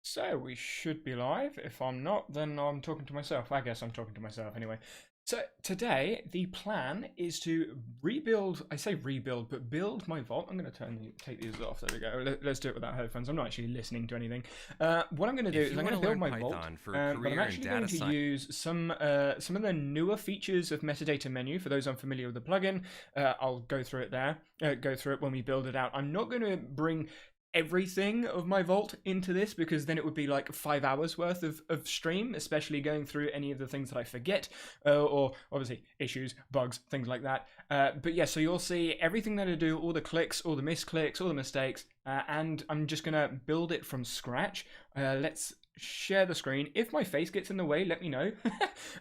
So we should be live. If I'm not, then I'm talking to myself. I guess I'm talking to myself anyway. So today the plan is to rebuild. I say rebuild, but build my vault. I'm going to take these off. There we go. Let's do it without headphones. I'm not actually listening to anything. What I'm going to do is I'm going to build my vault, but I'm actually going to use some of the newer features of Metadata Menu. For those unfamiliar with the plugin, I'll go through it there. Go through it when we build it out. I'm not going to bring everything of my vault into this because then it would be like 5 hours worth of stream, especially going through any of the things that I forget or obviously issues, bugs, things like that. But yeah, so you'll see everything that I do, all the clicks, all the misclicks, all the mistakes, and I'm just gonna build it from scratch. Let's share the screen. If my face gets in the way, let me know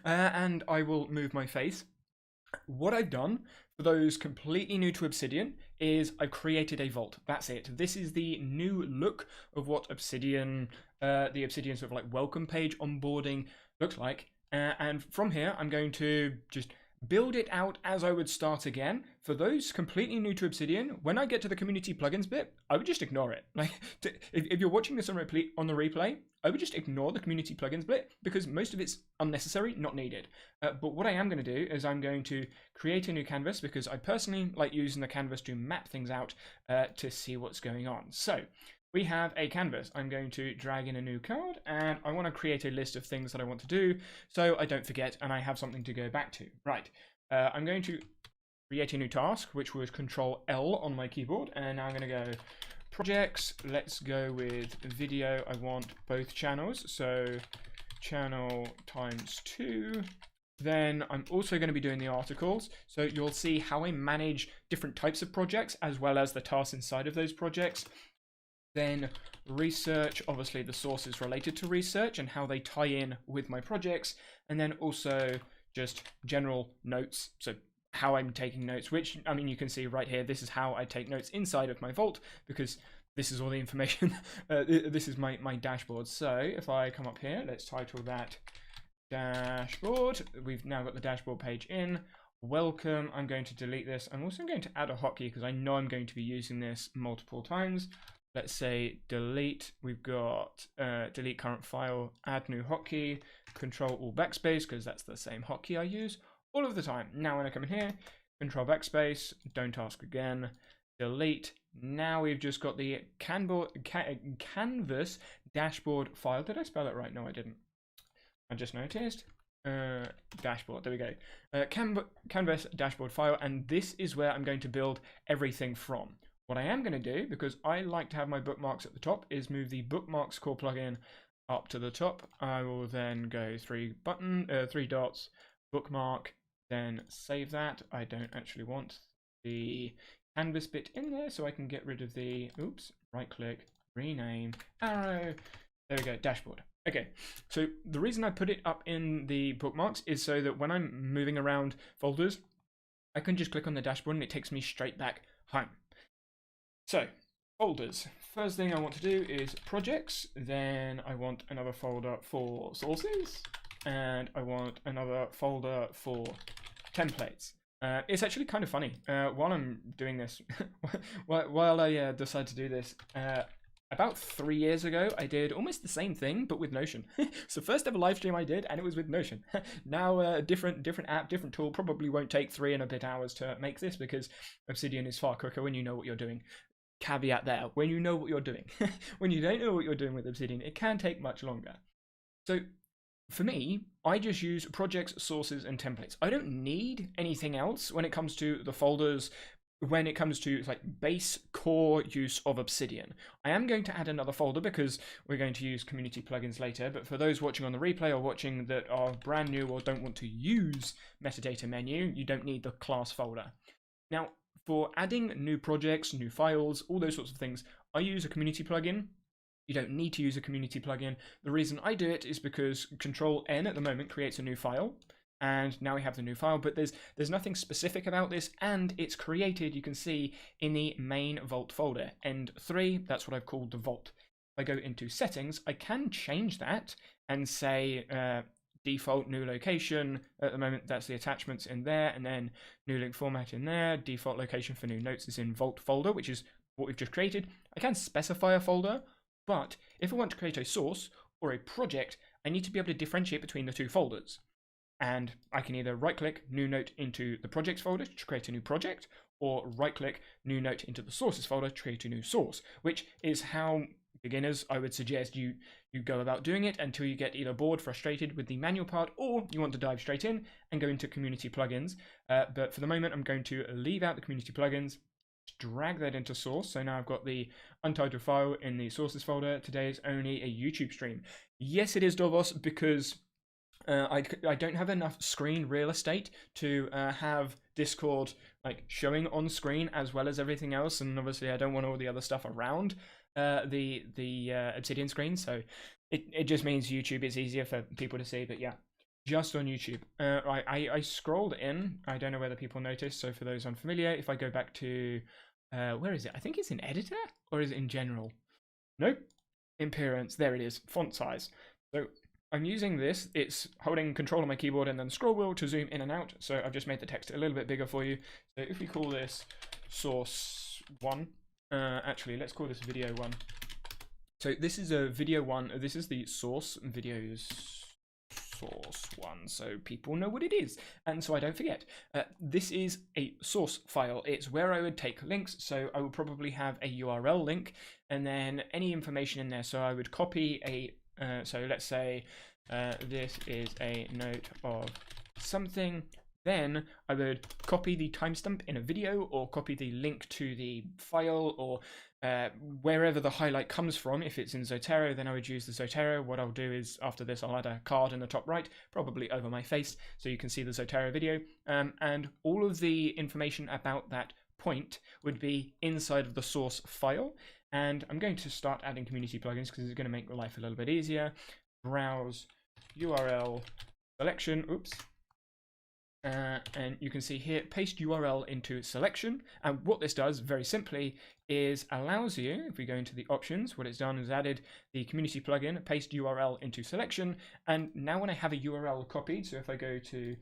and I will move my face. What I've done for those completely new to Obsidian is I've created a vault. That's it. This is the new look of what Obsidian, the Obsidian sort of like welcome page onboarding looks like. And from here, I'm going to just build it out as I would start again. For those completely new to Obsidian, when I get to the community plugins bit, I would just ignore it. Like, if you're watching this on the replay, I would just ignore the community plugins bit because most of it's unnecessary, not needed. But what I am going to do is I'm going to create a new canvas because I personally like using the canvas to map things out to see what's going on. So we have a canvas. I'm going to drag in a new card and I want to create a list of things that I want to do so I don't forget and I have something to go back to. Right, I'm going to create a new task, which was Control L on my keyboard, and now I'm going to go projects. Let's go with video. I want both channels, so channel ×2. Then I'm also going to be doing the articles, so you'll see how I manage different types of projects as well as the tasks inside of those projects. Then research, obviously the sources related to research and how they tie in with my projects, and then also just general notes, so how I'm taking notes, which, I mean, you can see right here, this is how I take notes inside of my vault because this is all the information. This is my dashboard. So if I come up here, let's title that dashboard. We've now got the dashboard page in. Welcome. I'm going to delete this. I'm also going to add a hotkey because I know I'm going to be using this multiple times. Let's say delete. We've got delete current file, add new hotkey, Control Alt Backspace because that's the same hotkey I use all of the time. Now when I come in here, Control Backspace, don't ask again, delete. Now we've just got the canvas dashboard file. Did I spell it right? No, I didn't. I just noticed. Dashboard, there we go. Canvas dashboard file, and this is where I'm going to build everything from. What I am going to do, because I like to have my bookmarks at the top, is move the bookmarks core plugin up to the top. I will then go three dots, bookmark, then save that. I don't actually want the canvas bit in there, so I can get rid of the, oops, right click, rename, arrow, there we go, dashboard. Okay, so the reason I put it up in the bookmarks is so that when I'm moving around folders, I can just click on the dashboard and it takes me straight back home. So, folders. First thing I want to do is projects, then I want another folder for sources, and I want another folder for templates. It's actually kind of funny. While I'm doing this, while I decide to do this, about 3 years ago, I did almost the same thing, but with Notion. So first ever live stream I did, and it was with Notion. Now, different app, different tool, probably won't take 3 and a bit hours to make this because Obsidian is far quicker when you know what you're doing. Caveat there, when you know what you're doing. When you don't know what you're doing with Obsidian, it can take much longer. So for me, I just use projects, sources, and templates. I don't need anything else when it comes to the folders, when it comes to like base core use of Obsidian. I am going to add another folder because we're going to use community plugins later, but for those watching on the replay or watching that are brand new or don't want to use metadata menu, you don't need the class folder. Now, for adding new projects, new files, all those sorts of things, I use a community plugin. You don't need to use a community plugin. The reason I do it is because Control N at the moment creates a new file, and now we have the new file, but there's nothing specific about this, and it's created, you can see, in the main vault folder. End3, that's what I've called the vault. If I go into settings, I can change that and say default new location. At the moment, that's the attachments in there, and then new link format in there. Default location for new notes is in vault folder, which is what we've just created. I can specify a folder, But if I want to create a source or a project, I need to be able to differentiate between the two folders. And I can either right-click New Note into the Projects folder to create a new project, or right-click New Note into the Sources folder to create a new source, which is how beginners, I would suggest you go about doing it until you get either bored, frustrated with the manual part, or you want to dive straight in and go into community plugins. But for the moment, I'm going to leave out the community plugins, drag that into source. So now I've got the untitled file in the sources folder. Today is only a YouTube stream. Yes, it is Davos, because I don't have enough screen real estate to have Discord like showing on screen as well as everything else, and obviously I don't want all the other stuff around the Obsidian screen. So it just means YouTube is easier for people to see. But yeah, just on YouTube. I scrolled in. I don't know whether people noticed. So for those unfamiliar, if I go back to where is it? I think it's in editor, or is it in general? Nope. Appearance. There it is. Font size. So I'm using this. It's holding control on my keyboard and then scroll wheel to zoom in and out. So I've just made the text a little bit bigger for you. So if we call this source 1, actually let's call this video 1. So this is a video 1. This is the source videos source 1, so people know what it is, and so I don't forget. This is a source file. It's where I would take links, so I will probably have a URL link and then any information in there. So I would copy a so let's say this is a note of something. Then I would copy the timestamp in a video, or copy the link to the file, or wherever the highlight comes from. If it's in Zotero, then I would use the Zotero. What I'll do is after this, I'll add a card in the top right, probably over my face, so you can see the Zotero video. And all of the information about that point would be inside of the source file. And I'm going to start adding community plugins because it's going to make life a little bit easier. Browse URL selection. Oops. And you can see here, paste URL into selection. And what this does very simply is allows you, if we go into the options, what it's done is added the community plugin, paste URL into selection. And now when I have a URL copied, so if I go to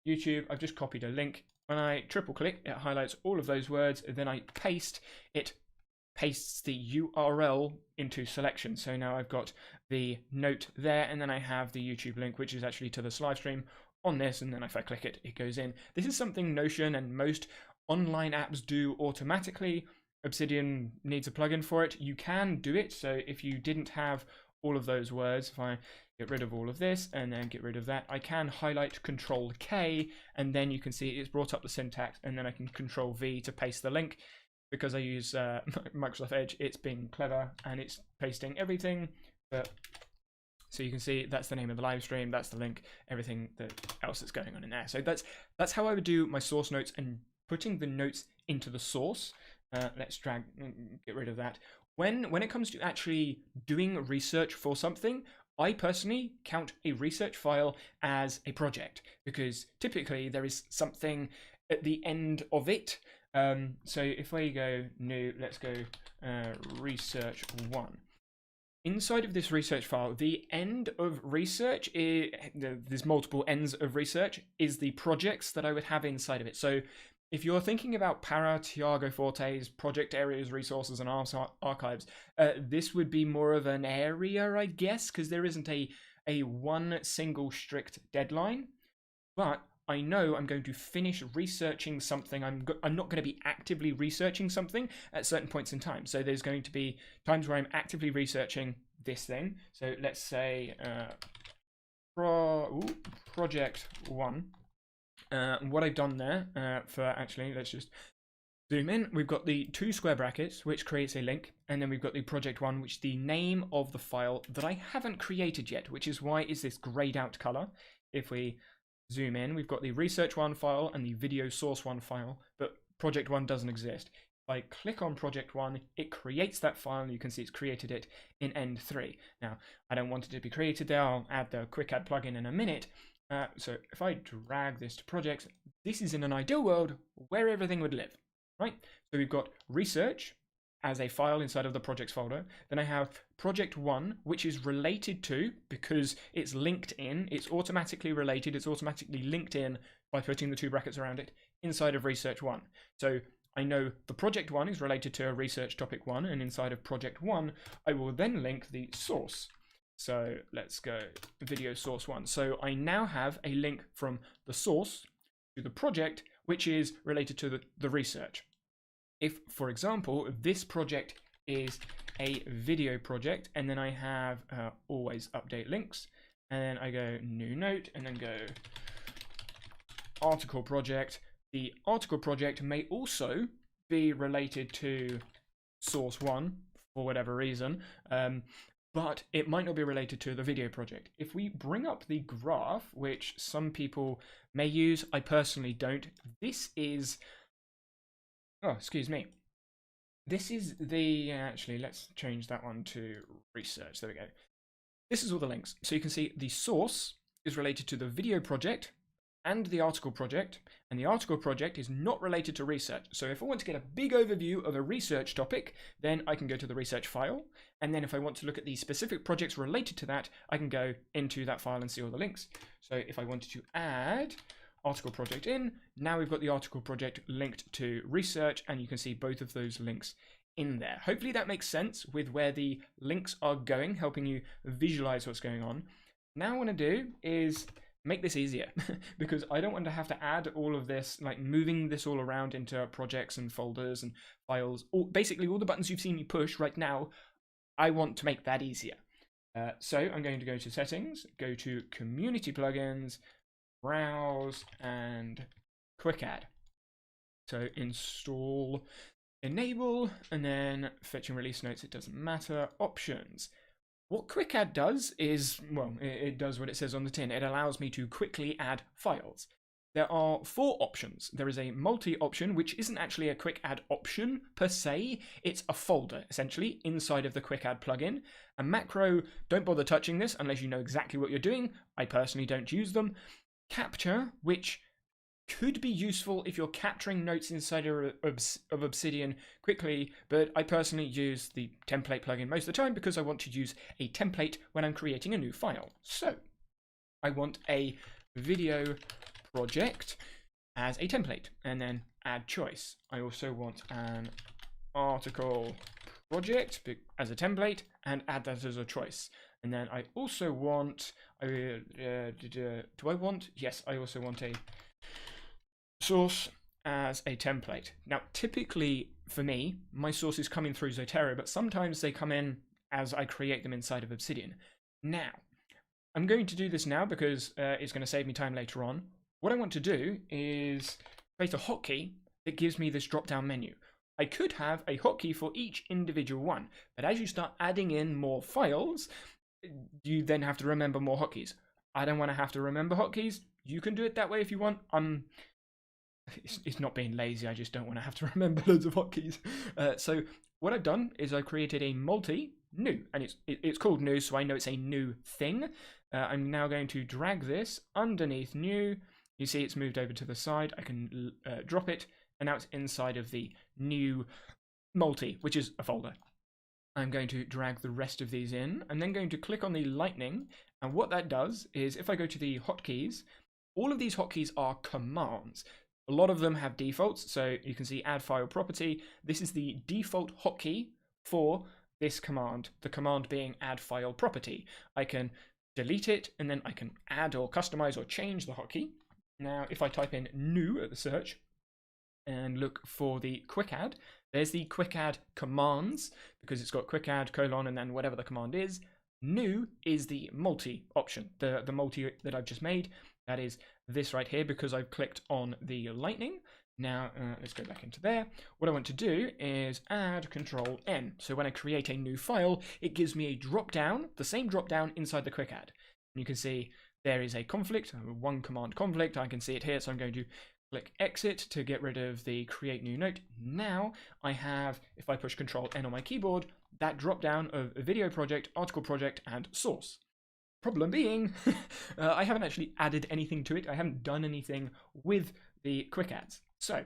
YouTube, I've just copied a link. When I triple click, it highlights all of those words. And then I paste, it pastes the URL into selection. So now I've got the note there, and then I have the YouTube link, which is actually to this live stream on this, and then if I click it, it goes in. This is something Notion and most online apps do automatically. Obsidian needs a plugin for it. You can do it, so if you didn't have all of those words, if I get rid of all of this and then get rid of that, I can highlight Control K, and then you can see it's brought up the syntax, and then I can Control V to paste the link. Because I use Microsoft Edge, it's being clever and it's pasting everything. But so you can see that's the name of the live stream, that's the link, everything that else that's going on in there. So that's how I would do my source notes and putting the notes into the source. Let's drag, get rid of that. When it comes to actually doing research for something, I personally count a research file as a project, because typically there is something at the end of it. So if I go new, let's go research 1. Inside of this research file, the end of research is, there's multiple ends of research, is the projects that I would have inside of it. So if you're thinking about Para, Tiago Forte's project areas, resources, and archives, this would be more of an area, I guess, because there isn't a one single strict deadline. But I know I'm going to finish researching something. I'm not going to be actively researching something at certain points in time. So there's going to be times where I'm actively researching this thing. So let's say project 1. What I've done there for actually, let's just zoom in. We've got the 2 square brackets, which creates a link. And then we've got the project 1, which is the name of the file that I haven't created yet, which is why it's this grayed out color. If we zoom in, we've got the research 1 file and the video source 1 file, but project 1 doesn't exist. If I click on project 1, it creates that file. You can see it's created it in end 3. Now, I don't want it to be created there. I'll add the QuickAdd plugin in a minute. So if I drag this to projects, this is in an ideal world where everything would live, right? So we've got research as a file inside of the projects folder. Then I have project 1, which is related to, because it's linked in, it's automatically related, it's automatically linked in by putting the 2 brackets around it inside of research 1. So I know the project one is related to a research topic one, and inside of project one, I will then link the source. So let's go video source one. So I now have a link from the source to the project, which is related to the research. If, for example, this project is a video project, and then I have always update links, and then I go new note, and then go article project. The article project may also be related to source one for whatever reason, but it might not be related to the video project. If we bring up the graph, which some people may use, I personally don't. This is, oh, excuse me. This is the, actually, let's change that one to research. There we go. This is all the links. So you can see the source is related to the video project and the article project, and the article project is not related to research. So if I want to get a big overview of a research topic, then I can go to the research file, and then if I want to look at the specific projects related to that, I can go into that file and see all the links. So if I wanted to add article project in, now we've got the article project linked to research, and you can see both of those links in there. Hopefully that makes sense with where the links are going, helping you visualize what's going on. Now what I want to do is make this easier because I don't want to have to add all of this, like moving this all around into projects and folders and files, basically all the buttons you've seen me push right now. I want to make that easier. So I'm going to go to settings, go to community plugins, browse, and QuickAdd. So install, enable, and then fetch and release notes, it doesn't matter, options. What QuickAdd does is, well, it does what it says on the tin. It allows me to quickly add files. There are 4 options. There is a multi option, which isn't actually a QuickAdd option per se. It's a folder, essentially, inside of the QuickAdd plugin. A macro, don't bother touching this unless you know exactly what you're doing. I personally don't use them. Capture, which could be useful if you're capturing notes inside of Obsidian quickly, but I personally use the template plugin most of the time because I want to use a template when I'm creating a new file. So I want a video project as a template, and then add choice. I also want an article project as a template and add that as a choice. And then I also want, yes, I also want a source as a template. Now, typically for me, my source is coming through Zotero, but sometimes they come in as I create them inside of Obsidian. Now, I'm going to do this now because it's going to save me time later on. What I want to do is create a hotkey that gives me this drop-down menu. I could have a hotkey for each individual one, but as you start adding in more files, you then have to remember more hotkeys. I don't want to have to remember hotkeys. You can do it that way if you want. It's not being lazy, I just don't want to have to remember loads of hotkeys. So what I've done is I created a multi-new, and it's called new, so I know it's a new thing. I'm now going to drag this underneath new. You see it's moved over to the side. I can drop it, and now it's inside of the new multi, which is a folder. I'm going to drag the rest of these in. I'm then going to click on the lightning, and what that does is if I go to the hotkeys, all of these hotkeys are commands. A lot of them have defaults, so you can see add file property. This is the default hotkey for this command, the command being add file property. I can delete it, and then I can add or customize or change the hotkey. Now, if I type in new at the search and look for the QuickAdd, there's the QuickAdd commands, because it's got QuickAdd, colon, and then whatever the command is. New is the multi option, the multi that I've just made. That is this right here because I've clicked on the lightning. Now, let's go back into there. What I want to do is add Control N. So when I create a new file, it gives me a drop down, the same drop down inside the QuickAdd. And you can see there is a conflict, one command conflict. I can see it here, so I'm going to click exit to get rid of the create new note. Now I have, if I push Control N on my keyboard, that drop down of a video project, article project, and source. Problem being, I haven't actually added anything to it. I haven't done anything with the QuickAdds. So,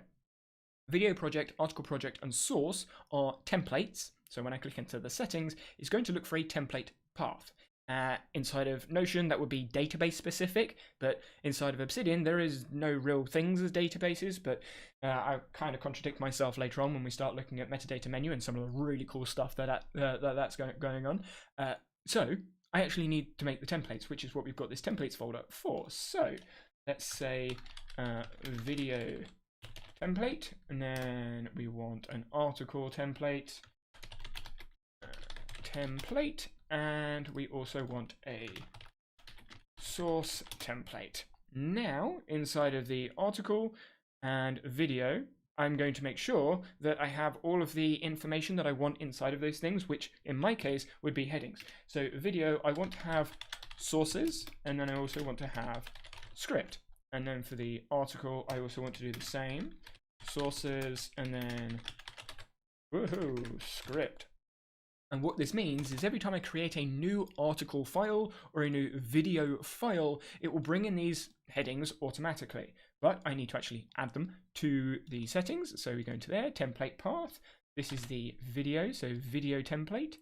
video project, article project, and source are templates. So when I click into the settings, it's going to look for a template path. Inside of Notion, that would be database specific, but inside of Obsidian, there is no real things as databases, but I kind of contradict myself later on when we start looking at Metadata Menu and some of the really cool stuff that's going on. So I actually need to make the templates, which is what we've got this templates folder for. So let's say video template, and then we want an article template, and we also want a source template. Now, inside of the article and video, I'm going to make sure that I have all of the information that I want inside of those things, which in my case would be headings. So video, I want to have sources, and then I also want to have script. And then for the article, I also want to do the same. Sources, and then woohoo, script. And what this means is every time I create a new article file or a new video file, it will bring in these headings automatically. But I need to actually add them to the settings. So we go into there, template path. This is the video, so video template.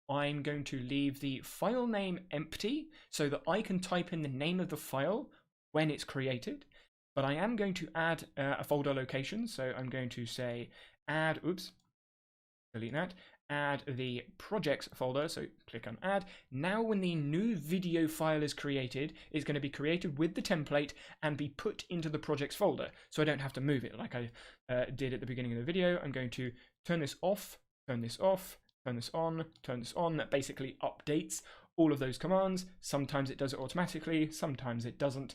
I'm going to leave the file name empty so that I can type in the name of the file when it's created. But I am going to add a folder location. So I'm going to say add, delete that. Add the projects folder, so click on add. Now when the new video file is created, it's going to be created with the template and be put into the projects folder, so I don't have to move it like I did at the beginning of the video. I'm going to turn this off, turn this off, turn this on, turn this on. That basically updates all of those commands. Sometimes it does it automatically, sometimes it doesn't.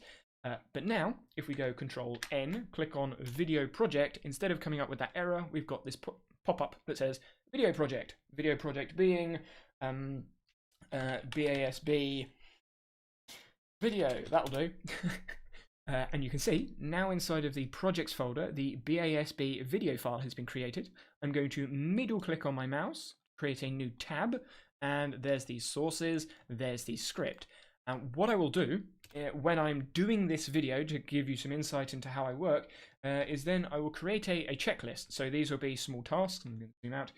But now, if we go Control N, click on Video Project, instead of coming up with that error, we've got this pop-up that says Video Project. Video Project being BASB Video. That'll do. And you can see now inside of the Projects folder, the BASB video file has been created. I'm going to middle click on my mouse, create a new tab, and there's the sources, there's the script. And what I will do when I'm doing this video to give you some insight into how I work is then I will create a checklist. So these will be small tasks. I'm going to zoom out.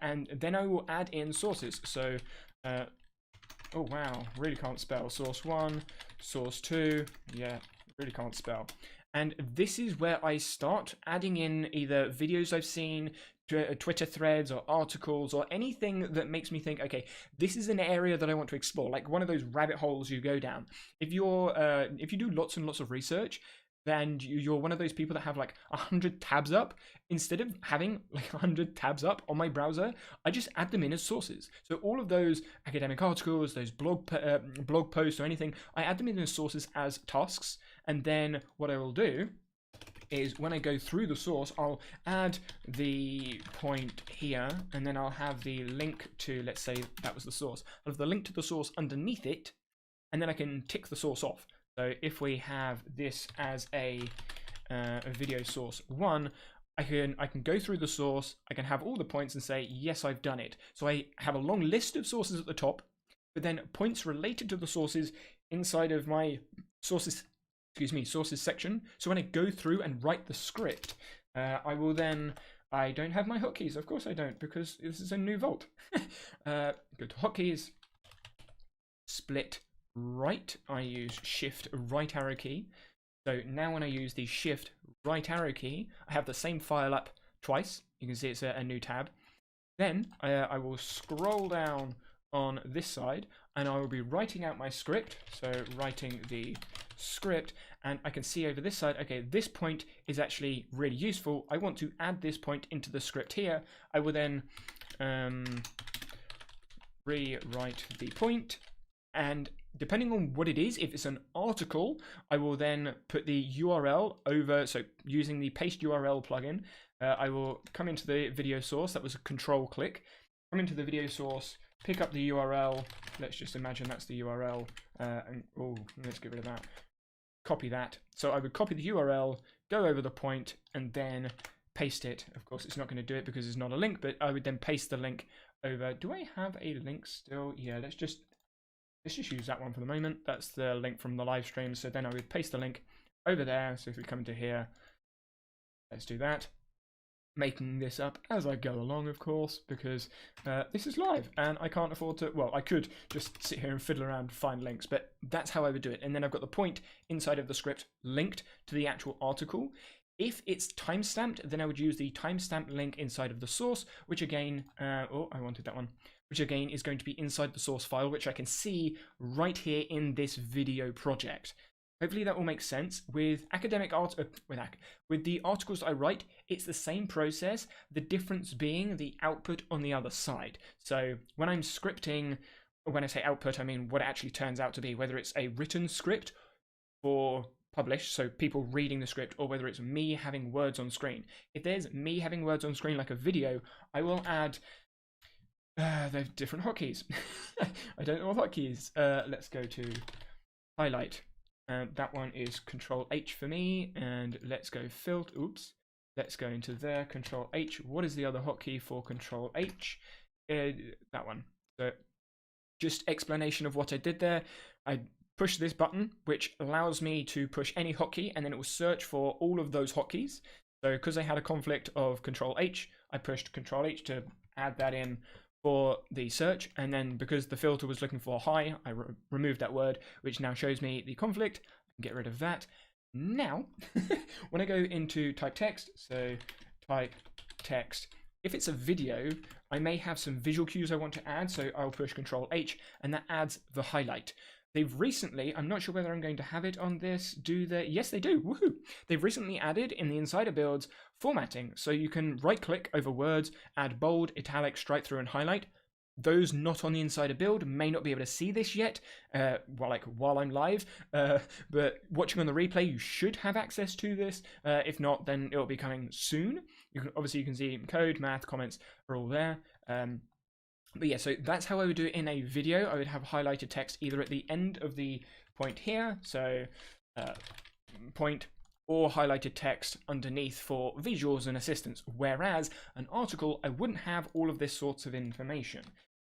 And then I will add in sources. So, oh wow, really can't spell. Source 1, source 2, yeah, really can't spell. And this is where I start adding in either videos I've seen, Twitter threads or articles or anything that makes me think, okay, this is an area that I want to explore, like one of those rabbit holes you go down. If you do lots and lots of research, then you're one of those people that have like 100 tabs up. Instead of having like 100 tabs up on my browser, I just add them in as sources. So all of those academic articles, those blog posts or anything, I add them in as sources as tasks. And then what I will do is when I go through the source, I'll add the point here, and then I'll have the link to, let's say that was the source. I'll have the link to the source underneath it, and then I can tick the source off. So if we have this as a video source 1, I can go through the source, I can have all the points and say, yes, I've done it. So I have a long list of sources at the top, but then points related to the sources inside of my sources section. So when I go through and write the script, I don't have my hotkeys. Of course I don't, because this is a new vault. Go to hotkeys, split right. I use shift right arrow key. So now when I use the shift right arrow key, I have the same file up twice. You can see it's a new tab. Then I will scroll down on this side and I will be writing out my script. So writing the script, and I can see over this side, okay, this point is actually really useful. I want to add this point into the script here. I will then rewrite the point, and depending on what it is, if it's an article, I will then put the URL over. So using the paste URL plugin, I will come into the video source. That was a control click. Come into the video source, pick up the URL. Let's just imagine that's the URL. Let's get rid of that. Copy that. So I would copy the URL, go over the point, and then paste it. Of course, it's not going to do it because it's not a link, but I would then paste the link over. Do I have a link still? Yeah, let's just use that one for the moment. That's the link from the live stream. So then I would paste the link over there. So if we come into here, let's do that. making this up as I go along, of course, because this is live and I can't afford to, well, I could just sit here and fiddle around and find links, but that's how I would do it. And then I've got the point inside of the script linked to the actual article. If it's timestamped, then I would use the timestamp link inside of the source, which again, oh, I wanted that one, which again is going to be inside the source file, which I can see right here in this video project. Hopefully that will make sense. With academic art, with the articles I write, it's the same process, the difference being the output on the other side. So when I'm scripting, when I say output, I mean what it actually turns out to be, whether it's a written script for publish, so people reading the script, or whether it's me having words on screen. If there's me having words on screen like a video, I will add they're different hotkeys. I don't know what hotkeys. Let's go to highlight. That one is Control H for me, and let's go filter. Oops. Let's go into there. Control H. What is the other hotkey for Control H? That one. So just explanation of what I did there. I push this button, which allows me to push any hotkey, and then it will search for all of those hotkeys. So because I had a conflict of Control H, I pushed Control H to add that in for the search, and then because the filter was looking for hi, I removed that word, which now shows me the conflict. I can get rid of that. Now, when I go into type text, so type text, if it's a video, I may have some visual cues I want to add, so I'll push Control H, and that adds the highlight. They've recently, I'm not sure whether I'm going to have it on this, do they? Yes, they do, woohoo! They've recently added in the insider builds formatting, so you can right click over words, add bold, italic, strike through and highlight. Those not on the insider build may not be able to see this yet, while I'm live, but watching on the replay, you should have access to this. If not, then it'll be coming soon. Obviously you can see code, math, comments are all there. But yeah, so that's how I would do it in a video. I would have highlighted text either at the end of the point here, so point, or highlighted text underneath for visuals and assistance. Whereas an article, I wouldn't have all of this sorts of information.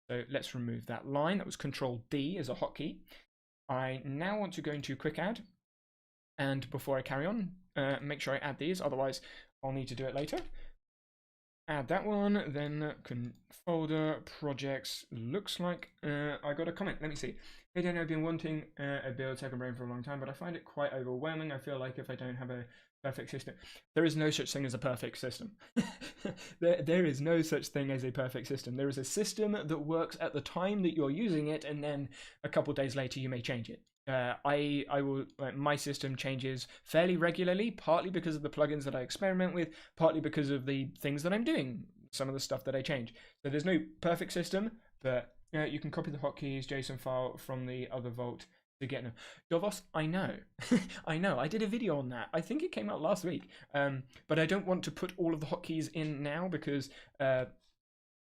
So let's remove that line. That was Control D as a hotkey. I now want to go into QuickAdd. And before I carry on, make sure I add these, otherwise I'll need to do it later. Add that one, then folder, projects, looks like I got a comment. Let me see. Hey Dan, I've been wanting a build second brain for a long time, but I find it quite overwhelming. I feel like if I don't have a perfect system, there is no such thing as a perfect system. there is no such thing as a perfect system. There is a system that works at the time that you're using it, and then a couple days later you may change it. My system changes fairly regularly, partly because of the plugins that I experiment with, partly because of the things that I'm doing, some of the stuff that I change. So there's no perfect system, but you can copy the hotkeys JSON file from the other vault to get them. Dovos, I know, I know. I did a video on that. I think it came out last week, but I don't want to put all of the hotkeys in now because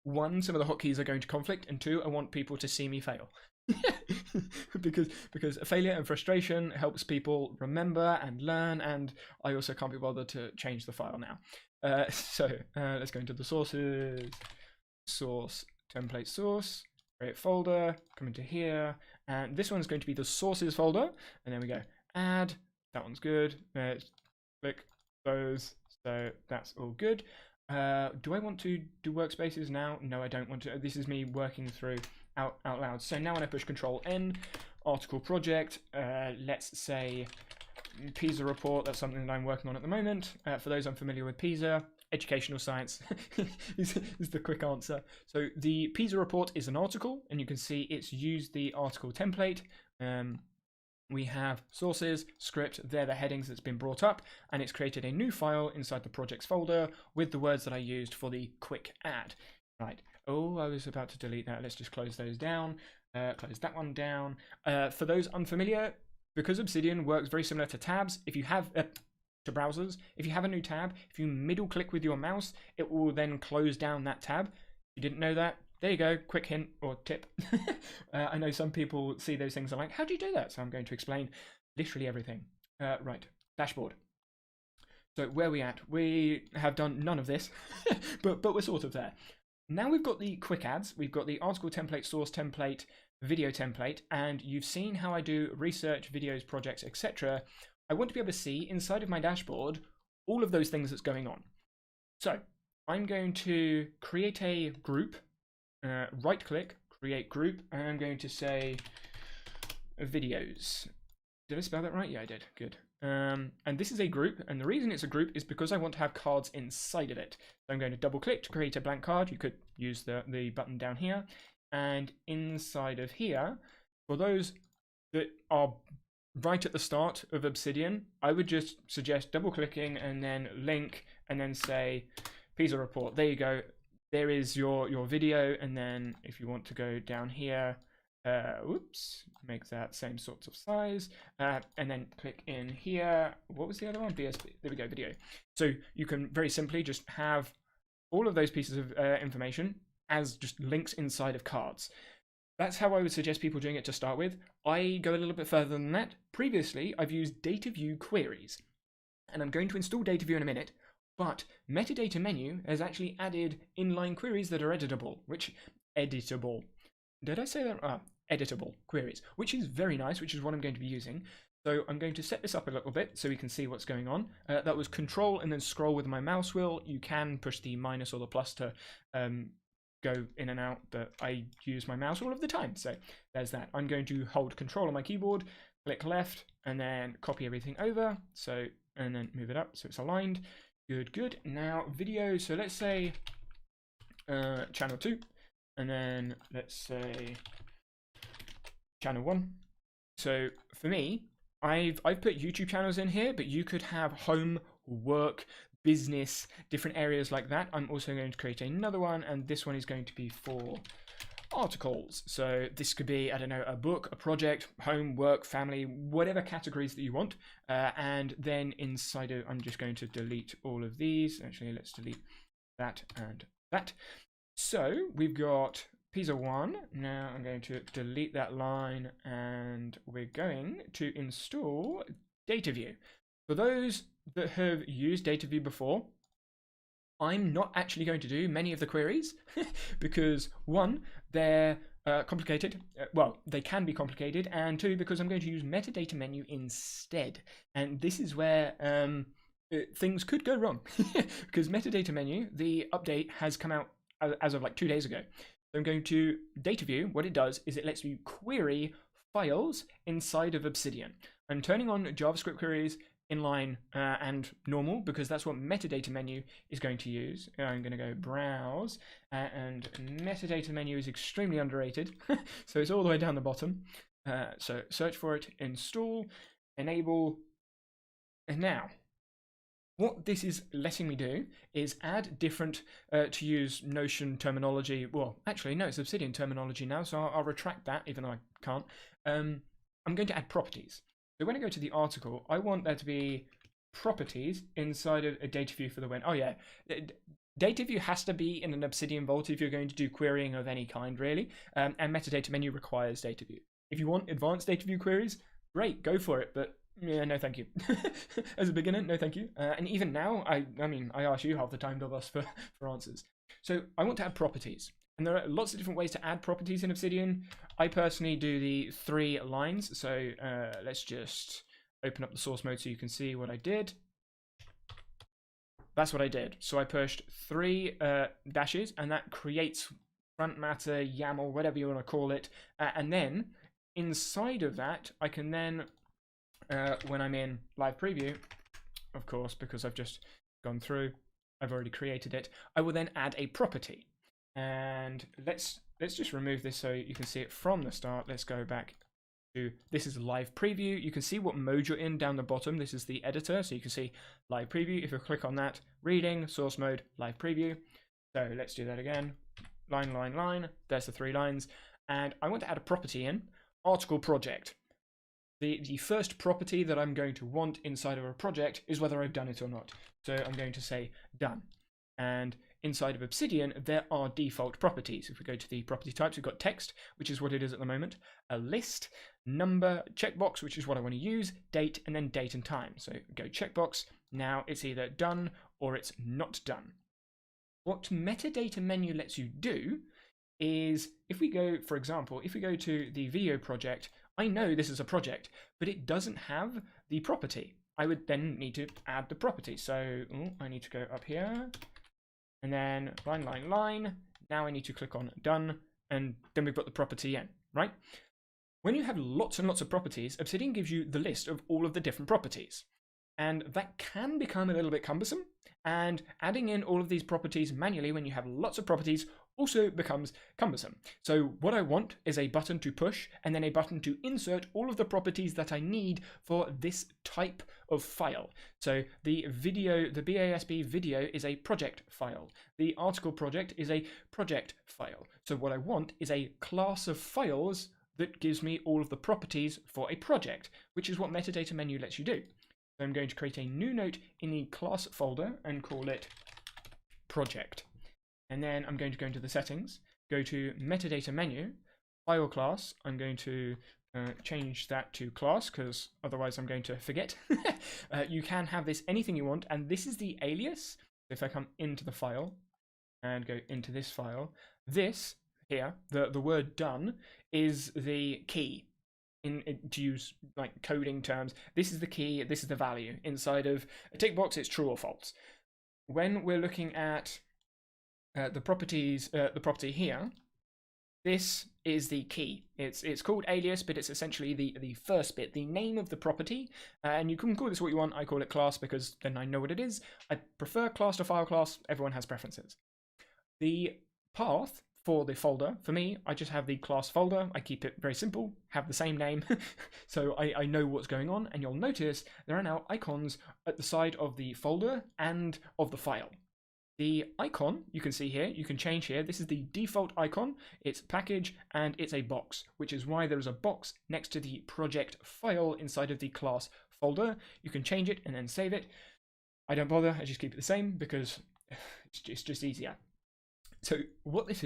one, some of the hotkeys are going to conflict, and two, I want people to see me fail. because failure and frustration helps people remember and learn, and I also can't be bothered to change the file now. So let's go into the sources, source, template source, create folder, come into here, and this one's going to be the sources folder, and then we go add, that one's good, click those, so that's all good. Do I want to do workspaces now? No, I don't want to. This is me working through out loud. So now when I push Control N, article project, let's say PISA report, that's something that I'm working on at the moment. For those unfamiliar with PISA, educational science is the quick answer. So the PISA report is an article, and you can see it's used the article template. We have sources, script, they're the headings that's been brought up, and it's created a new file inside the projects folder with the words that I used for the quick add. Right. Oh, I was about to delete that. Let's just close those down. Close that one down. For those unfamiliar, because Obsidian works very similar to tabs, if you have to browsers, if you have a new tab, if you middle click with your mouse, it will then close down that tab. If you didn't know that, there you go, quick hint or tip. I know some people see those things and are like, how do you do that? So I'm going to explain literally everything. Right, dashboard. So where are we at? We have done none of this, but we're sort of there. Now we've got the quick adds, we've got the article template, source template, video template, and you've seen how I do research, videos, projects, etc. I want to be able to see inside of my dashboard all of those things that's going on. So I'm going to create a group, right click, create group, and I'm going to say videos. Did I spell that right? Yeah, I did. Good. And this is a group, and the reason it's a group is because I want to have cards inside of it. So I'm going to double click to create a blank card. You could use the button down here, and inside of here, for those that are right at the start of Obsidian, I would just suggest double clicking and then link and then say Pisa report. There you go. There is your video, and then if you want to go down here, whoops, make that same sorts of size, and then click in here. What was the other one? BSB. There we go, video. So you can very simply just have all of those pieces of information as just links inside of cards. That's how I would suggest people doing it to start with. I go a little bit further than that. Previously, I've used data view queries, and I'm going to install data view in a minute, but Metadata Menu has actually added inline queries that are editable, Did I say that? Editable queries, which is very nice, which is what I'm going to be using. So I'm going to set this up a little bit so we can see what's going on. That was control and then scroll with my mouse wheel. You can push the minus or the plus to go in and out, but I use my mouse all of the time. So there's that. I'm going to hold control on my keyboard, click left, and then copy everything over. So, and then move it up so it's aligned. Good, good. Now video, so let's say channel 2, and then let's say channel 1. So for me, I've put YouTube channels in here, but you could have home, work, business, different areas like that. I'm also going to create another one, and this one is going to be for articles. So this could be, I don't know, a book, a project, home, work, family, whatever categories that you want. And then inside of, I'm just going to delete all of these. Actually, let's delete that and that. So we've got Pisa 1. Now I'm going to delete that line, and we're going to install Data View. For those that have used Data View before, I'm not actually going to do many of the queries because one, they're complicated. Well, they can be complicated, and two, because I'm going to use Metadata Menu instead. And this is where things could go wrong because Metadata Menu, the update has come out as of like 2 days ago. So I'm going to Data View. What it does is it lets you query files inside of Obsidian. I'm turning on JavaScript queries inline and normal because that's what Metadata Menu is going to use. I'm going to go browse, and Metadata Menu is extremely underrated. So it's all the way down the bottom. So search for it, install, enable, and now what this is letting me do is add different, to use Notion terminology. Well, actually, no, it's Obsidian terminology now, so I'll retract that, even though I can't. I'm going to add properties. So when I go to the article, I want there to be properties inside of a data view for the win. Oh yeah, data view has to be in an Obsidian Vault if you're going to do querying of any kind, really. And Metadata Menu requires data view. If you want advanced data view queries, great, go for it. But yeah, no thank you. As a beginner, no thank you. And even now, I mean, I ask you half the time of us for answers. So I want to add properties. And there are lots of different ways to add properties in Obsidian. I personally do the 3 lines. So let's just open up the source mode so you can see what I did. That's what I did. So I pushed 3 dashes, and that creates front matter, YAML, whatever you want to call it. And then inside of that, I can then, when I'm in live preview, of course, because I've just gone through, I've already created it, I will then add a property. And let's just remove this so you can see it from the start. Let's go back to, this is live preview. You can see what mode you're in down the bottom. This is the editor, so you can see live preview. If you click on that, reading, source mode, live preview. So let's do that again. Line, line, line. There's the 3 lines. And I want to add a property in, article project. The first property that I'm going to want inside of a project is whether I've done it or not. So I'm going to say done. And inside of Obsidian, there are default properties. If we go to the property types, we've got text, which is what it is at the moment, a list, number, checkbox, which is what I want to use, date, and then date and time. So go checkbox. Now it's either done or it's not done. What Metadata Menu lets you do is, if we go, for example, if we go to the video project, I know this is a project, but it doesn't have the property. I would then need to add the property. So I need to go up here, and then line, line, line. Now I need to click on done, and then we've got the property in, right? When you have lots and lots of properties, Obsidian gives you the list of all of the different properties. And that can become a little bit cumbersome. And adding in all of these properties manually when you have lots of properties also becomes cumbersome. So what I want is a button to push and then a button to insert all of the properties that I need for this type of file. So the video, the BASB video is a project file. The article project is a project file. So what I want is a class of files that gives me all of the properties for a project, which is what Metadata Menu lets you do. So I'm going to create a new note in the class folder and call it project. And then I'm going to go into the settings, go to Metadata Menu, file class. I'm going to change that to class because otherwise I'm going to forget. You can have this anything you want, and this is the alias. If I come into the file and go into this file, this here, the word done, is the key. To use like coding terms, this is the key, this is the value. Inside of a tick box, it's true or false. When we're looking at the properties, the property here, this is the key. It's called alias, but it's essentially the first bit, the name of the property. And you can call this what you want. I call it class because then I know what it is. I prefer class to file class. Everyone has preferences. The path for the folder, for me, I just have the class folder. I keep it very simple, have the same name, so I know what's going on. And you'll notice there are now icons at the side of the folder and of the file. The icon you can see here, you can change here. This is the default icon. It's package and it's a box, which is why there is a box next to the project file inside of the class folder. You can change it and then save it. I don't bother, I just keep it the same because it's just easier. So what this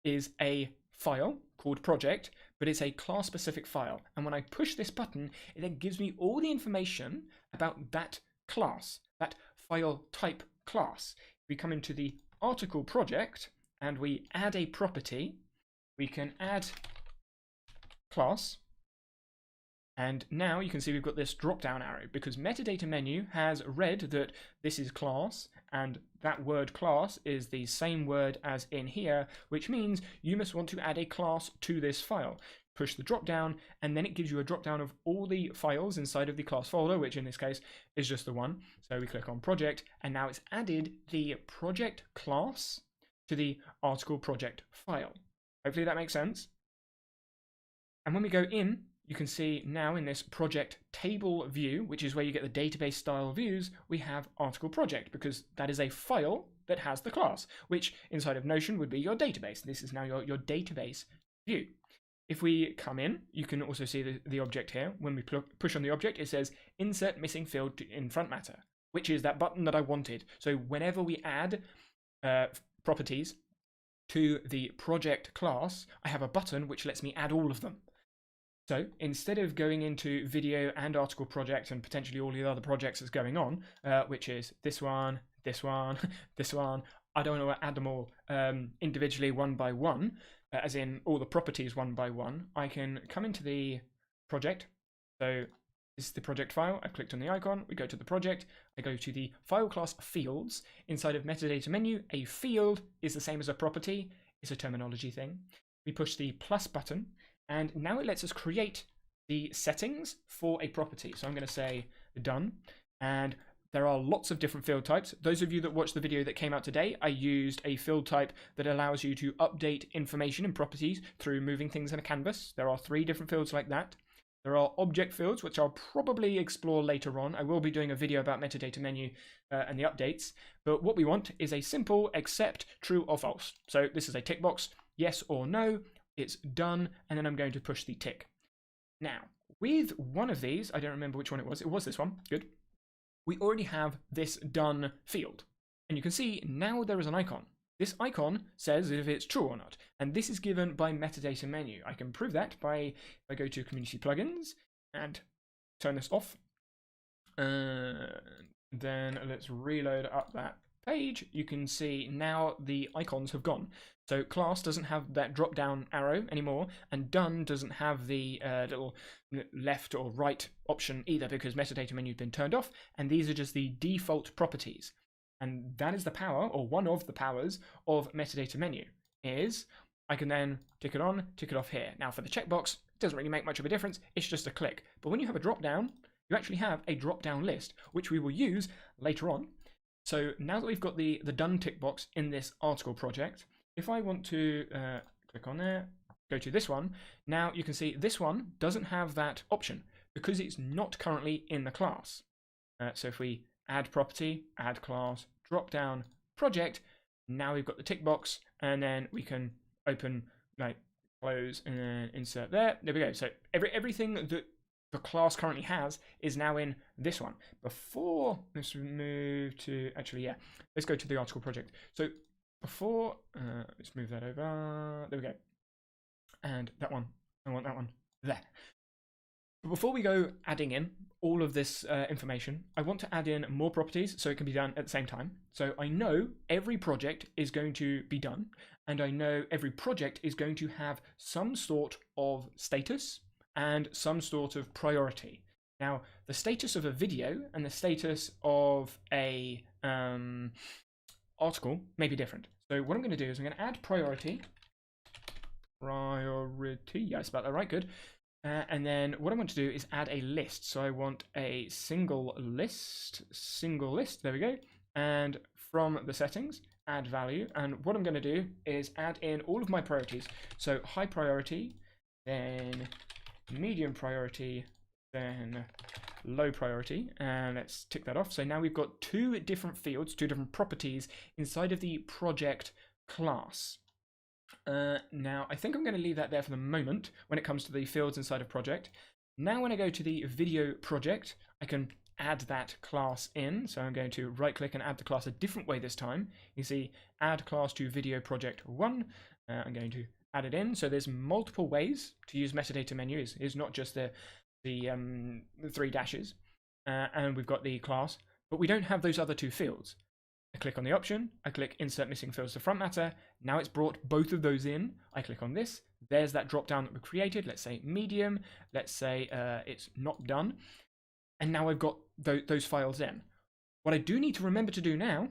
is a file called project, but it's a class specific file. And when I push this button, it then gives me all the information about that class, that file type class. If we come into the article project and we add a property, we can add class. And now you can see we've got this drop down arrow because Metadata Menu has read that this is class and that word class is the same word as in here, which means you must want to add a class to this file. Push the drop down and then it gives you a drop down of all the files inside of the class folder, which in this case is just the one. So we click on project and now it's added the project class to the article project file. Hopefully that makes sense. And when we go in, you can see now in this project table view, which is where you get the database style views, we have article project because that is a file that has the class, which inside of Notion would be your database. This is now your database view. If we come in, you can also see the object here. When we push on the object, it says insert missing field in front matter, which is that button that I wanted. So whenever we add properties to the project class, I have a button which lets me add all of them. So instead of going into video and article project and potentially all the other projects that's going on, which is this one, this one, this one, I don't want to add them all individually one by one, as in all the properties one by one. I can come into the project. So this is the project file. I've clicked on the icon. We go to the project. I go to the file class fields. Inside of Metadata Menu, a field is the same as a property. It's a terminology thing. We push the plus button. And now it lets us create the settings for a property. So I'm going to say done. And there are lots of different field types. Those of you that watched the video that came out today, I used a field type that allows you to update information in properties through moving things in a canvas. There are 3 different fields like that. There are object fields, which I'll probably explore later on. I will be doing a video about Metadata Menu and the updates. But what we want is a simple accept true or false. So this is a tick box, yes or no. It's done, and then I'm going to push the tick. Now, with one of these, I don't remember which one it was this one, good. We already have this done field, and you can see now there is an icon. This icon says if it's true or not, and this is given by Metadata Menu. I can prove that by if I go to Community Plugins and turn this off. Then let's reload up that page. You can see now the icons have gone. So class doesn't have that drop down arrow anymore, and done doesn't have the little left or right option either because Metadata Menu has been turned off, and these are just the default properties. And that is the power, or one of the powers, of metadata menu, is I can then tick it on, tick it off here. Now for the checkbox, it doesn't really make much of a difference, it's just a click. But when you have a drop down, you actually have a drop down list, which we will use later on. So now that we've got the done tick box in this article project, if I want to click on there, go to this one, now you can see this one doesn't have that option because it's not currently in the class. So if we add property, add class, drop down, project, now we've got the tick box, and then we can open, like, close, and then insert there. There we go. So everything that the class currently has is now in this one. Before, let's move to, actually, yeah, let's go to the article project. So before, let's move that over. There we go. And that one, I want that one there. But before we go adding in all of this information, I want to add in more properties so it can be done at the same time. So I know every project is going to be done, and I know every project is going to have some sort of status and some sort of priority. Now, the status of a video and the status of a article may be different. So what I'm going to do is I'm going to add priority, yes, about that right, good. And then what I want to do is add a list. So I want a single list, there we go. And from the settings, add value. And what I'm going to do is add in all of my priorities. So high priority, then medium priority, then low priority. And let's tick that off. So now we've got two different fields, two different properties inside of the project class. Now, I think I'm going to leave that there for the moment when it comes to the fields inside of project. Now, when I go to the video project, I can add that class in. So I'm going to right click and add the class a different way this time. You see, add class to video project 1. I'm going to add it in. So there's multiple ways to use metadata menu. It's not just the 3 dashes. And we've got the class, but we don't have those other 2 fields. I click on the option, I click insert missing fields to front matter. Now it's brought both of those in. I click on this. There's that drop down that we created. Let's say medium. Let's say it's not done. And now I've got those files in. What I do need to remember to do now,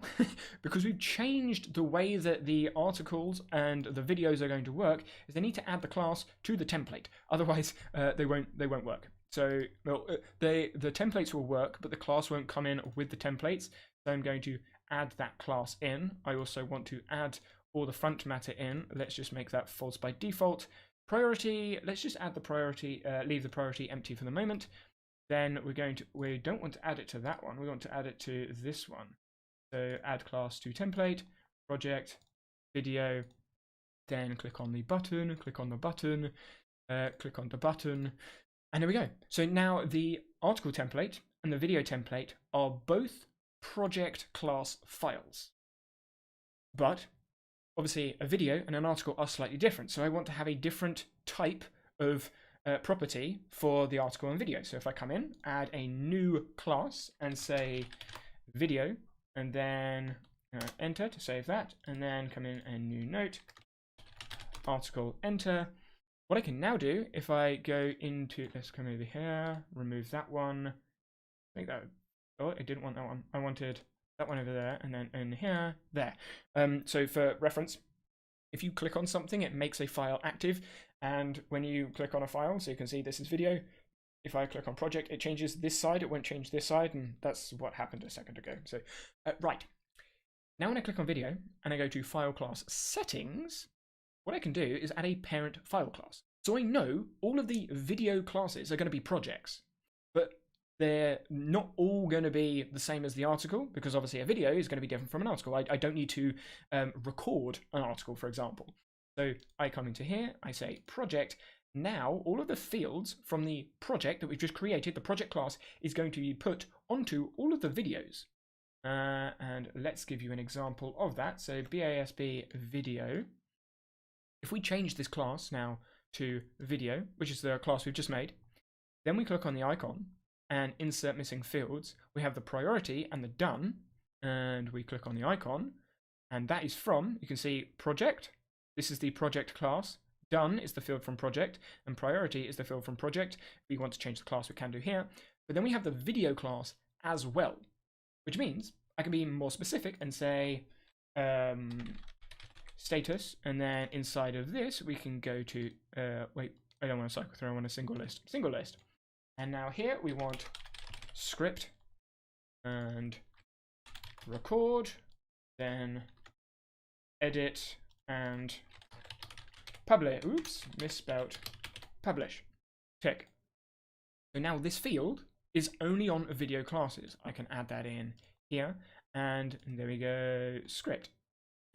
because we've changed the way that the articles and the videos are going to work, is I need to add the class to the template. Otherwise, they won't work. So well, the templates will work, but the class won't come in with the templates. So I'm going to add that class in. I also want to add all the front matter in. Let's just make that false by default. Priority, let's just add the priority, leave the priority empty for the moment. Then we don't want to add it to that one. We want to add it to this one. So add class to template, project, video, then click on the button, click on the button, click on the button, and there we go. So now the article template and the video template are both project class files. But obviously a video and an article are slightly different. So I want to have a different type of property for the article and video. So if I come in, add a new class and say video, and then enter to save that, and then come in a new note, article, enter. What I can now do, if I go into, let's come over here, remove that one, make that, oh, I didn't want that one. I wanted that one over there, and then in here, there. So for reference, if you click on something, it makes a file active. And when you click on a file, so you can see this is video, if I click on project, it changes this side, it won't change this side, and that's what happened a second ago. So, right. Now when I click on video, and I go to file class settings, what I can do is add a parent file class. So I know all of the video classes are going to be projects, but they're not all going to be the same as the article, because obviously a video is going to be different from an article. I don't need to record an article, for example. So I come into here, I say project. Now all of the fields from the project that we've just created, the project class, is going to be put onto all of the videos. And let's give you an example of that. So BASB video. If we change this class now to video, which is the class we've just made, then we click on the icon and insert missing fields. We have the priority and the done, and we click on the icon, and that is from, you can see, project. This is the project class. Done is the field from project, and priority is the field from project. If we want to change the class, we can do here. But then we have the video class as well, which means I can be more specific and say status, and then inside of this we can go to wait, I don't want a cycle through, I want a single list. And now here we want script and record, then edit and publish. Oops, misspelt. Publish. Tick. So now this field is only on video classes. I can add that in here, and there we go, script.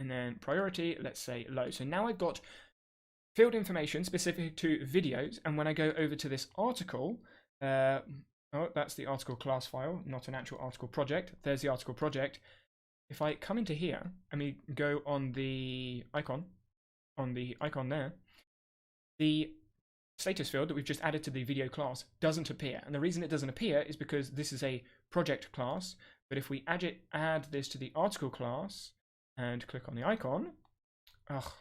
And then priority, let's say low. So now I've got field information specific to videos, and when I go over to this article, oh, that's the article class file, not an actual article project. There's the article project. If I come into here and we go on the icon there, the status field that we've just added to the video class doesn't appear. And the reason it doesn't appear is because this is a project class. But if we add this to the article class and click on the icon, of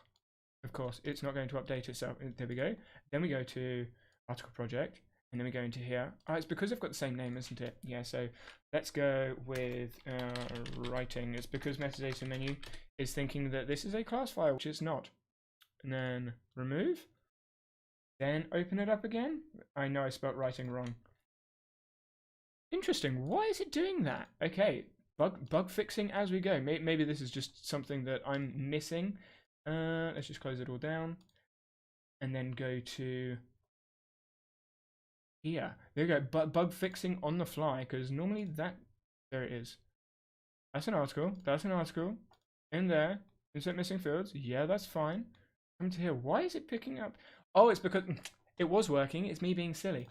course, it's not going to update itself. There we go. Then we go to article project, and then we go into here. It's because I've got the same name, isn't it? Yeah, so let's go with writing. It's because Metadata Menu is thinking that this is a class file, which it's not. And then remove. Then open it up again. I know I spelled writing wrong. Interesting. Why is it doing that? Okay, bug fixing as we go. Maybe this is just something that I'm missing. Let's just close it all down, and then go to here. There you go. Bug fixing on the fly, because normally there it is. That's an article. That's an article. In there. Insert missing fields. Yeah, that's fine. Come to here. Why is it picking up? Oh, it's because it was working. It's me being silly.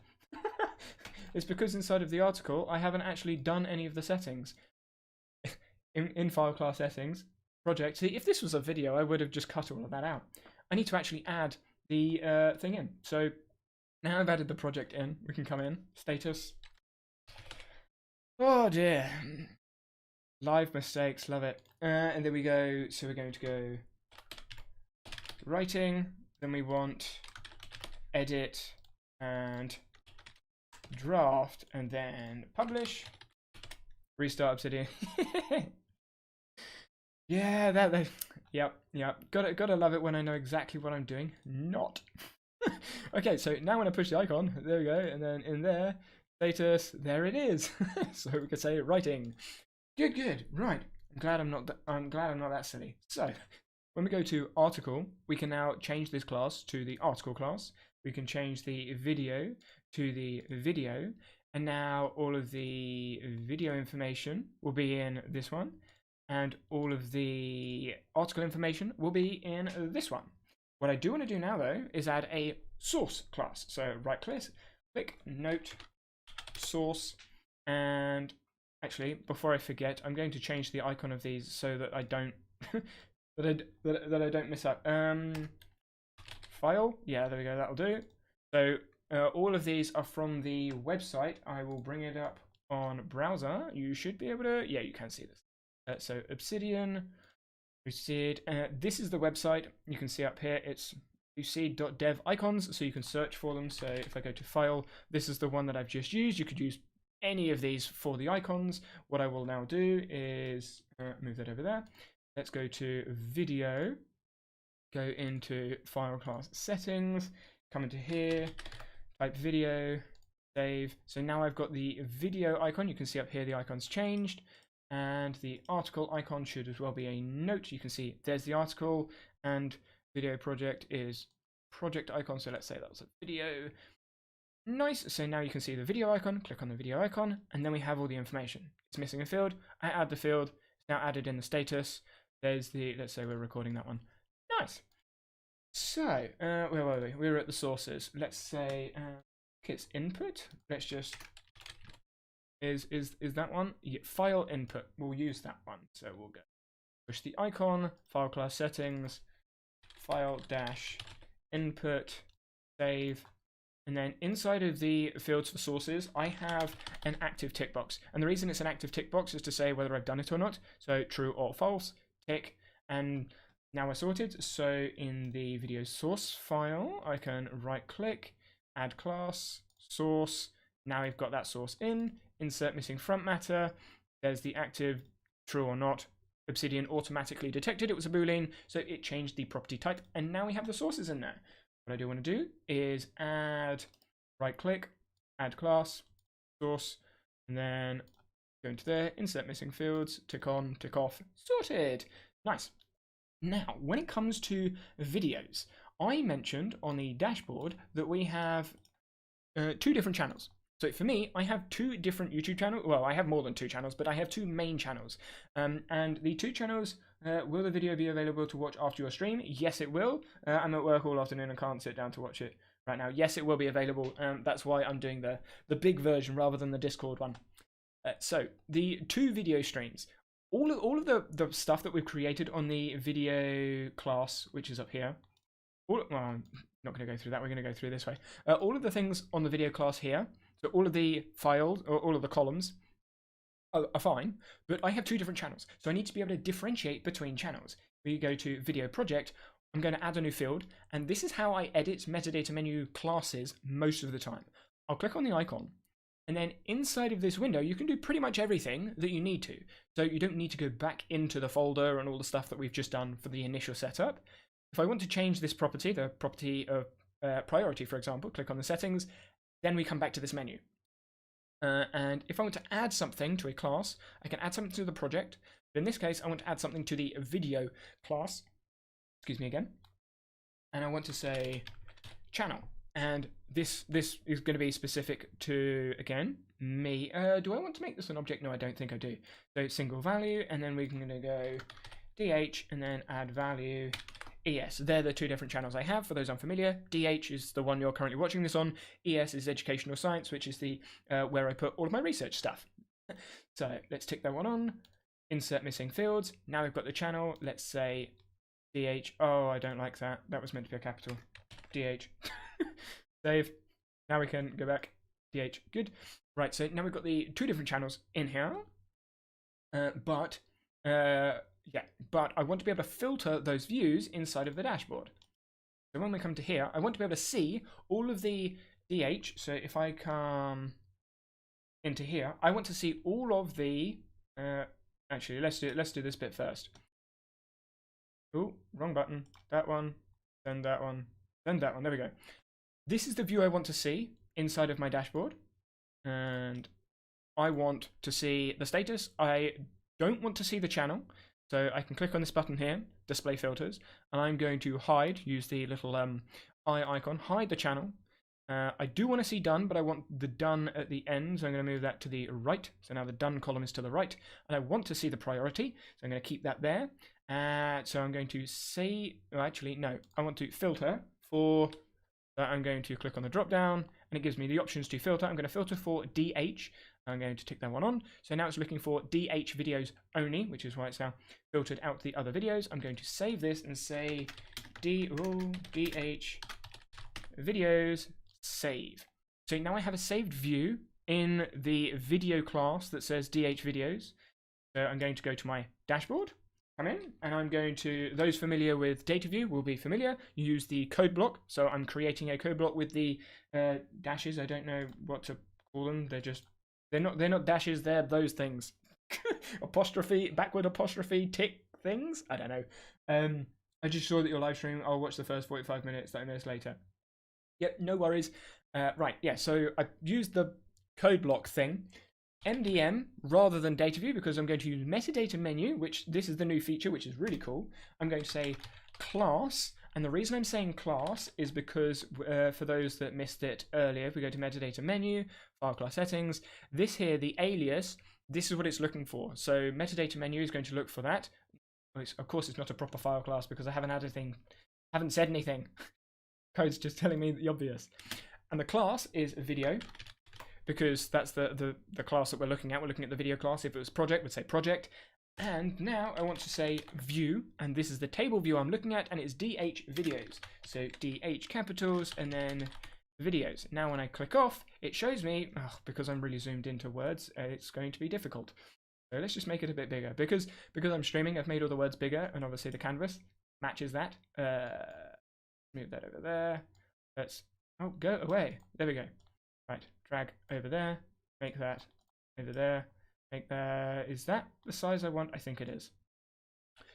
It's because inside of the article, I haven't actually done any of the settings. in file class settings, project. See, if this was a video, I would have just cut all of that out. I need to actually add the thing in. So now I've added the project in. We can come in. Status. Oh dear. Live mistakes. Love it. And then we go. So we're going to go writing. Then we want edit and draft, and then publish. Restart Obsidian. Yeah, yep. Gotta love it when I know exactly what I'm doing. Not. Okay, so now when I push the icon, there we go, and then in there, status, there it is. So we could say writing. Good. Right. I'm glad I'm not that silly. So when we go to article, we can now change this class to the article class. We can change the video to the video, and now all of the video information will be in this one, and all of the article information will be in this one. What I do want to do now, though, is add a source class. So right click, note, source, and actually, before I forget, I'm going to change the icon of these so that I don't that I don't miss out. File, yeah, there we go, that'll do. So all of these are from the website. I will bring it up on browser. You should be able to, yeah, you can see this. So Obsidian, this is the website. You can see up here, it's uc.dev icons, so you can search for them. So if I go to file, this is the one that I've just used. You could use any of these for the icons. What I will now do is move that over there. Let's go to video, go into file class settings, come into here, type video, save. So now I've got the video icon. You can see up here the icon's changed, and the article icon should as well be a note. You can see there's the article, and video project is project icon. So let's say that was a video. Nice. So now you can see the video icon. Click on the video icon, and then we have all the information. It's missing a field. I add the field. It's now added in the status. There's the, let's say we're recording that one. Nice. So, where were we? We were at the sources. Let's say it's input. Let's just is that one? Yeah, file input. We'll use that one. So we'll go push the icon, file class settings, file dash input, save, and then inside of the fields for sources, I have an active tick box. And the reason it's an active tick box is to say whether I've done it or not. So true or false, tick, and now we're sorted. So in the video source file, I can right click, add class, source. Now we've got that source in, insert missing front matter. There's the active true or not. Obsidian automatically detected it was a Boolean, so it changed the property type, and now we have the sources in there. What I do want to do is add, right click, add class, source, and then go into there, insert missing fields, tick on, tick off, sorted. Nice. Now, when it comes to videos, I mentioned on the dashboard that we have 2 different channels. So for me, I have 2 different YouTube channels. Well, I have more than 2 channels, but I have 2 main channels. And the 2 channels, will the video be available to watch after your stream? Yes, it will. I'm at work all afternoon and can't sit down to watch it right now. Yes, it will be available. That's why I'm doing the big version rather than the Discord one. So the 2 video streams, all of the stuff that we've created on the video class, which is up here. Well, I'm not going to go through that. We're going to go through this way. All of the things on the video class here, so all of the files, or all of the columns, are fine, but I have 2 different channels, so I need to be able to differentiate between channels. We go to video project, I'm going to add a new field, and this is how I edit metadata menu classes most of the time. I'll click on the icon, and then inside of this window, you can do pretty much everything that you need to. So you don't need to go back into the folder and all the stuff that we've just done for the initial setup. If I want to change this property, the property of priority, for example, click on the settings, then we come back to this menu. And if I want to add something to a class, I can add something to the project. But in this case, I want to add something to the video class. Excuse me again. And I want to say channel. And this is going to be specific to, again, me. Do I want to make this an object? No, I don't think I do. So single value, and then we're going to go DH, and then add value ES. They're the 2 different channels I have, for those unfamiliar. DH is the one you're currently watching this on. ES is educational science, which is the where I put all of my research stuff. So let's tick that one on. Insert missing fields. Now we've got the channel. Let's say DH. Oh, I don't like that. That was meant to be a capital. DH. Save. Now we can go back. DH. Good. Right, so now we've got the 2 different channels in here. But I want to be able to filter those views inside of the dashboard. So when we come to here, I want to be able to see all of the DH. So if I come into here, I want to see all of the. Actually, let's do this bit first. Oh, wrong button. That one, then that one, then that one. There we go. This is the view I want to see inside of my dashboard, and I want to see the status. I don't want to see the channel. So I can click on this button here, display filters, and I'm going to hide, use the little eye icon, hide the channel. I do want to see done, but I want the done at the end, so I'm going to move that to the right. So now the done column is to the right, and I want to see the priority, so I'm going to keep that there. So I'm going to say, well, actually, no, I want to filter for, I'm going to click on the drop down, and it gives me the options to filter. I'm going to filter for DH. I'm going to tick that one on. So now it's looking for DH videos only, which is why it's now filtered out the other videos. I'm going to save this and say DH videos save. So now I have a saved view in the video class that says DH videos. So I'm going to go to my dashboard, come in, and I'm going to, those familiar with data view will be familiar. You use the code block. So I'm creating a code block with the dashes. I don't know what to call them. They're not dashes, they're those things. Apostrophe, backward apostrophe, tick things? I don't know. I just saw that your live stream, I'll watch the first 45 minutes, 30 minutes later. Yep, no worries. Right, yeah, so I used the code block thing. MDM rather than data view, because I'm going to use metadata menu, which this is the new feature, which is really cool. I'm going to say class. And the reason I'm saying class is because for those that missed it earlier, if we go to metadata menu, file class settings, this here, the alias, this is what it's looking for. So metadata menu is going to look for that. Of course, it's not a proper file class because I haven't said anything. Code's just telling me the obvious. And the class is video, because that's the class that we're looking at. We're looking at the video class. If it was project, we'd say project. And now I want to say view, and this is the table view I'm looking at, and it's DH videos. So DH capitals and then videos. Now when I click off, it shows me, because I'm really zoomed into words, it's going to be difficult. So let's just make it a bit bigger. Because I'm streaming, I've made all the words bigger, and obviously the canvas matches that. Move that over there. Go away. There we go. Right, drag over there, make that over there. Is that the size I want? I think it is.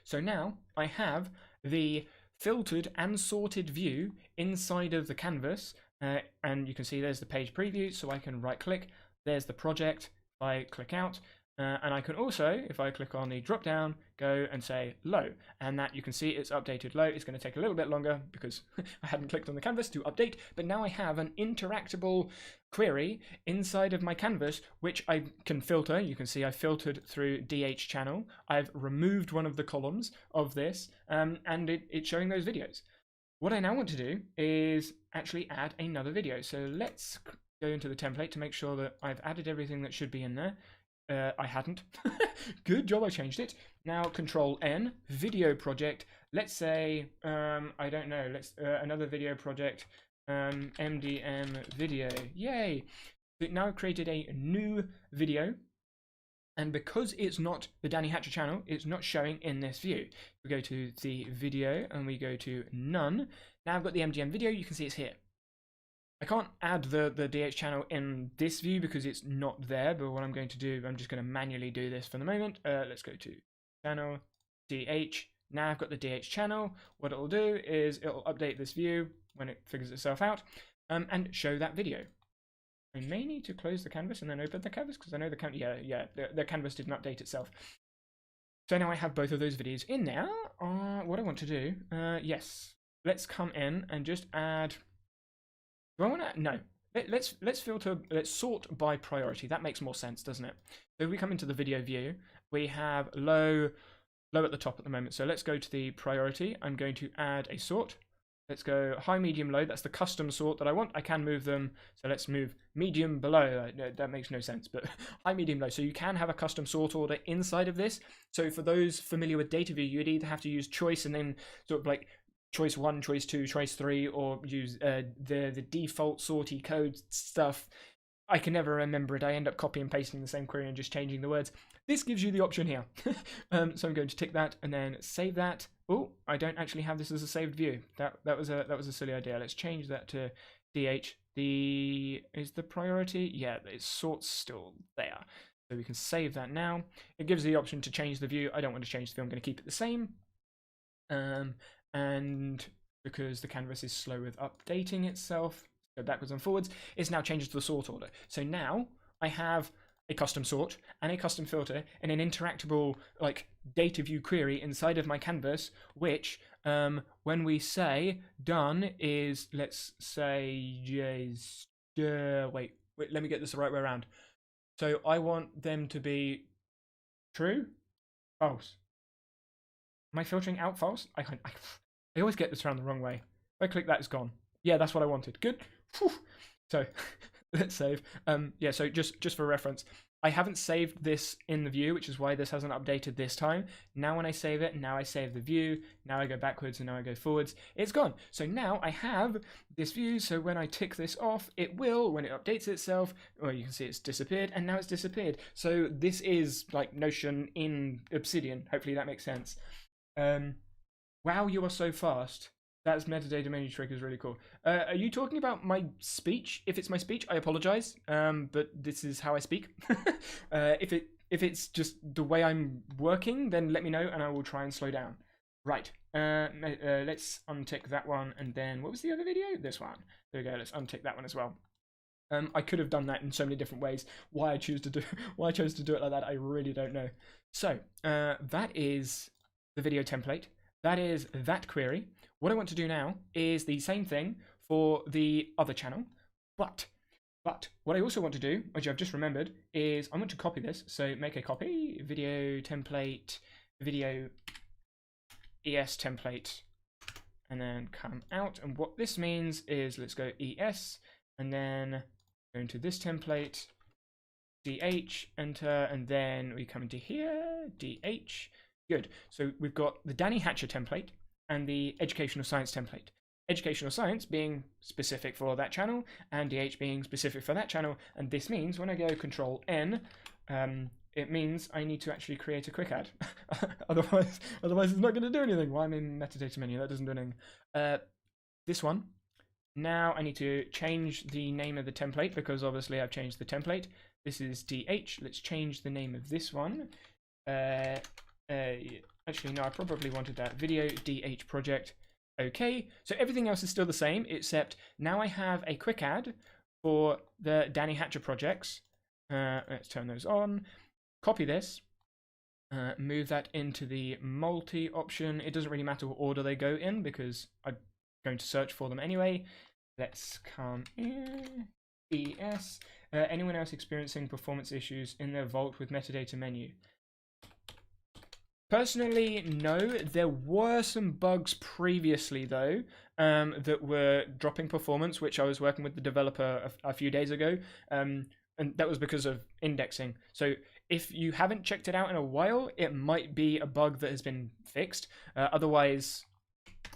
So now I have the filtered and sorted view inside of the canvas, and you can see there's the page preview, so I can right click, there's the project, I click out, and I can also, if I click on the drop down, go and say low, and that you can see it's updated low. It's going to take a little bit longer because I hadn't clicked on the canvas to update, but now I have an interactable query inside of my canvas which I can filter. You can see I filtered through DH channel. I've removed one of the columns of this, and it's showing those videos. What I now want to do is actually add another video. So let's go into the template to make sure that I've added everything that should be in there. I hadn't. Good job, I changed it. Now Control N, video project. Let's say, I don't know, let's another video project, MDM video. Yay! It now created a new video, and because it's not the Danny Hatcher channel, it's not showing in this view. We go to the video and we go to none. Now I've got the MDM video, you can see it's here. I can't add the DH channel in this view because it's not there, but what I'm going to do, I'm just going to manually do this for the moment. Let's go to channel, DH. Now I've got the DH channel. What it'll do is it'll update this view when it figures itself out, and show that video. I may need to close the canvas and then open the canvas because I know the canvas didn't update itself. So now I have both of those videos in there. What I want to do, yes, let's come in and just add. Do I want to? No. Let's filter. Let's sort by priority. That makes more sense, doesn't it? So if we come into the video view, we have low at the top at the moment. So let's go to the priority. I'm going to add a sort. Let's go high, medium, low. That's the custom sort that I want. I can move them. So let's move medium below. That makes no sense, but high, medium, low. So you can have a custom sort order inside of this. So for those familiar with data view, you'd either have to use choice and then sort of like choice 1, choice 2, choice 3, or use the default sorty code stuff. I can never remember it. I end up copy and pasting the same query and just changing the words. This gives you the option here. So I'm going to tick that and then save that. Oh, I don't actually have this as a saved view. That was a silly idea. Let's change that to DH. Is the priority? Yeah, its sort's still there. So we can save that now. It gives the option to change the view. I don't want to change the view. I'm going to keep it the same. And because the canvas is slow with updating itself, go backwards and forwards, it's now changed to the sort order. So now I have a custom sort and a custom filter and an interactable like data view query inside of my canvas, which when we say done is, let's say, wait, let me get this the right way around. So I want them to be true, false. Am I filtering out false? I always get this around the wrong way. If I click that, it's gone. Yeah, that's what I wanted. Good. Whew. So let's save. Yeah, so just for reference, I haven't saved this in the view, which is why this hasn't updated this time. Now when I save it, now I save the view, now I go backwards and now I go forwards, it's gone. So now I have this view, so when I tick this off, it will, when it updates itself, well, you can see it's disappeared, and now it's disappeared. So this is like Notion in Obsidian. Hopefully that makes sense. Wow, you are so fast. That's metadata menu trick is really cool. Are you talking about my speech? If it's my speech, I apologize. But this is how I speak. If it's just the way I'm working, then let me know and I will try and slow down. Right. Let's untick that one, and then what was the other video? This one. There we go. Let's untick that one as well. I could have done that in so many different ways. Why I chose to do it like that, I really don't know. So that is the video template. That is that query. What I want to do now is the same thing for the other channel, but what I also want to do, which I've just remembered, is I want to copy this. So make a copy, video template, video ES template, and then come out. And what this means is let's go ES, and then go into this template, DH, enter, and then we come into here, DH. Good. So we've got the Danny Hatcher template and the educational science template. Educational science being specific for that channel, and DH being specific for that channel. And this means when I go Control N, it means I need to actually create a QuickAdd. otherwise it's not going to do anything. Well, I'm in Metadata Menu. That doesn't do anything. This one. Now I need to change the name of the template because obviously I've changed the template. This is DH. Let's change the name of this one. Actually, no, I probably wanted that. Video DH project. Okay, so everything else is still the same, except now I have a QuickAdd for the Danny Hatcher projects. Let's turn those on. Copy this. Move that into the multi option. It doesn't really matter what order they go in because I'm going to search for them anyway. Let's come in. ES. Anyone else experiencing performance issues in their vault with metadata menu? Personally, no. There were some bugs previously, though, that were dropping performance, which I was working with the developer a few days ago, and that was because of indexing. So if you haven't checked it out in a while, it might be a bug that has been fixed. Otherwise,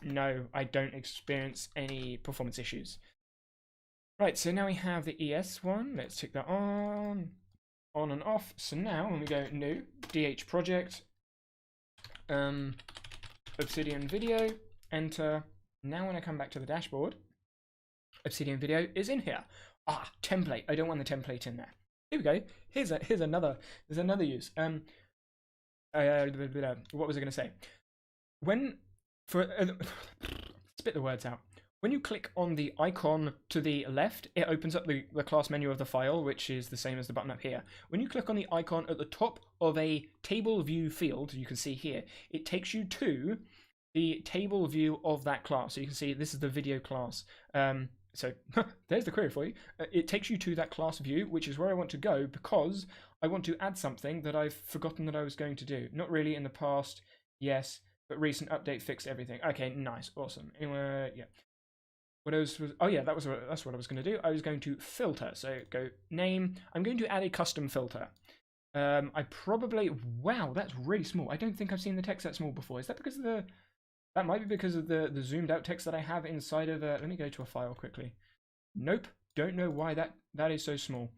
no, I don't experience any performance issues. Right, so now we have the ES one. Let's tick that on and off. So now when we go new, DH project, Obsidian video, enter. Now when I come back to the dashboard, Obsidian video is in here. Template. I don't want the template in there. Here we go. Here's another use. What was I going to say? Spit the words out. When you click on the icon to the left, it opens up the class menu of the file, which is the same as the button up here. When you click on the icon at the top of a table view field, you can see here, it takes you to the table view of that class. So you can see this is the video class. So there's the query for you. It takes you to that class view, which is where I want to go because I want to add something that I've forgotten that I was going to do. Not really in the past, yes, but recent update fixed everything. Okay, nice, awesome. Anyway, yeah. What else was? Oh yeah, that's what I was going to do. I was going to filter. So go name. I'm going to add a custom filter. Wow, that's really small. I don't think I've seen the text that small before. Is that because of the? That might be because of the zoomed out text that I have inside of. Let me go to a file quickly. Nope, don't know why that is so small.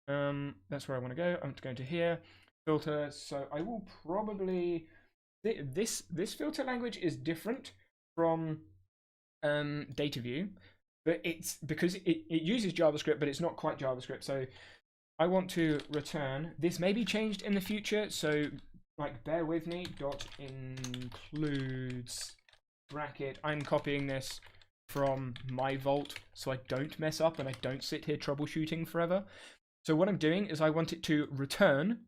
That's where I want to go. I'm going to here filter. So I will probably this filter language is different from data view, but it's because it uses JavaScript, but it's not quite JavaScript. So I want to return. This may be changed in the future, so like bear with me. Dot includes bracket. I'm copying this from my vault so I don't mess up and I don't sit here troubleshooting forever. So what I'm doing is I want it to return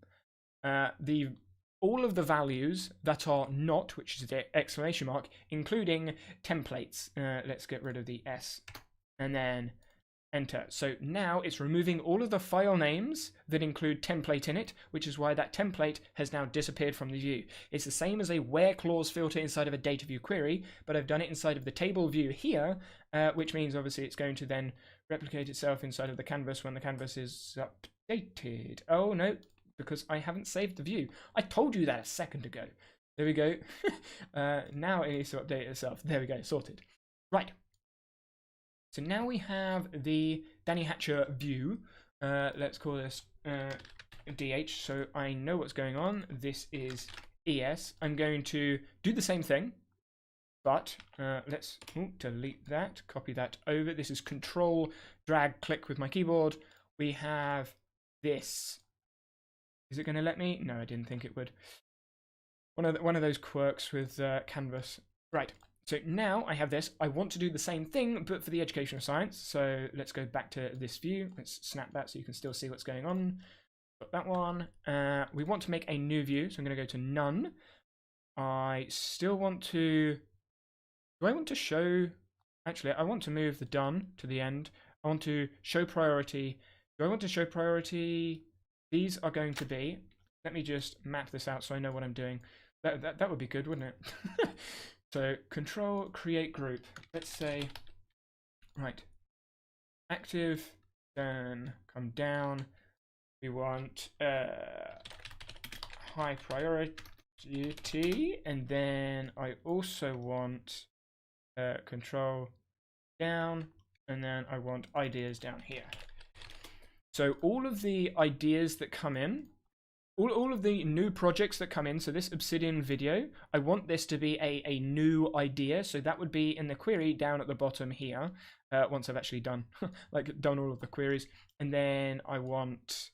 all of the values that are not, which is the exclamation mark, including templates. Let's get rid of the S and then enter. So now it's removing all of the file names that include template in it, which is why that template has now disappeared from the view. It's the same as a where clause filter inside of a data view query, but I've done it inside of the table view here, which means obviously it's going to then replicate itself inside of the canvas when the canvas is updated. Oh no, because I haven't saved the view. I told you that a second ago. There we go. Now it needs to update itself. There we go, sorted. Right. So now we have the Danny Hatcher view. Let's call this DH, so I know what's going on. This is ES. I'm going to do the same thing, but let's delete that, copy that over. This is Control, drag, click with my keyboard. We have this. Is it going to let me? No, I didn't think it would. One of those quirks with Canvas. Right. So now I have this. I want to do the same thing, but for the educational science. So let's go back to this view. Let's snap that so you can still see what's going on. Got that one. We want to make a new view, so I'm going to go to none. I still want to. Do I want to show? Actually, I want to move the done to the end. I want to show priority. Do I want to show priority? These are going to be, let me just map this out so I know what I'm doing. That would be good, wouldn't it? So control, create group. Let's say, right, active, then come down. We want high priority, and then I also want control down, and then I want ideas down here. So all of the ideas that come in, all of the new projects that come in, so this Obsidian video, I want this to be a new idea. So that would be in the query down at the bottom here, once I've actually done, done all of the queries. And then I want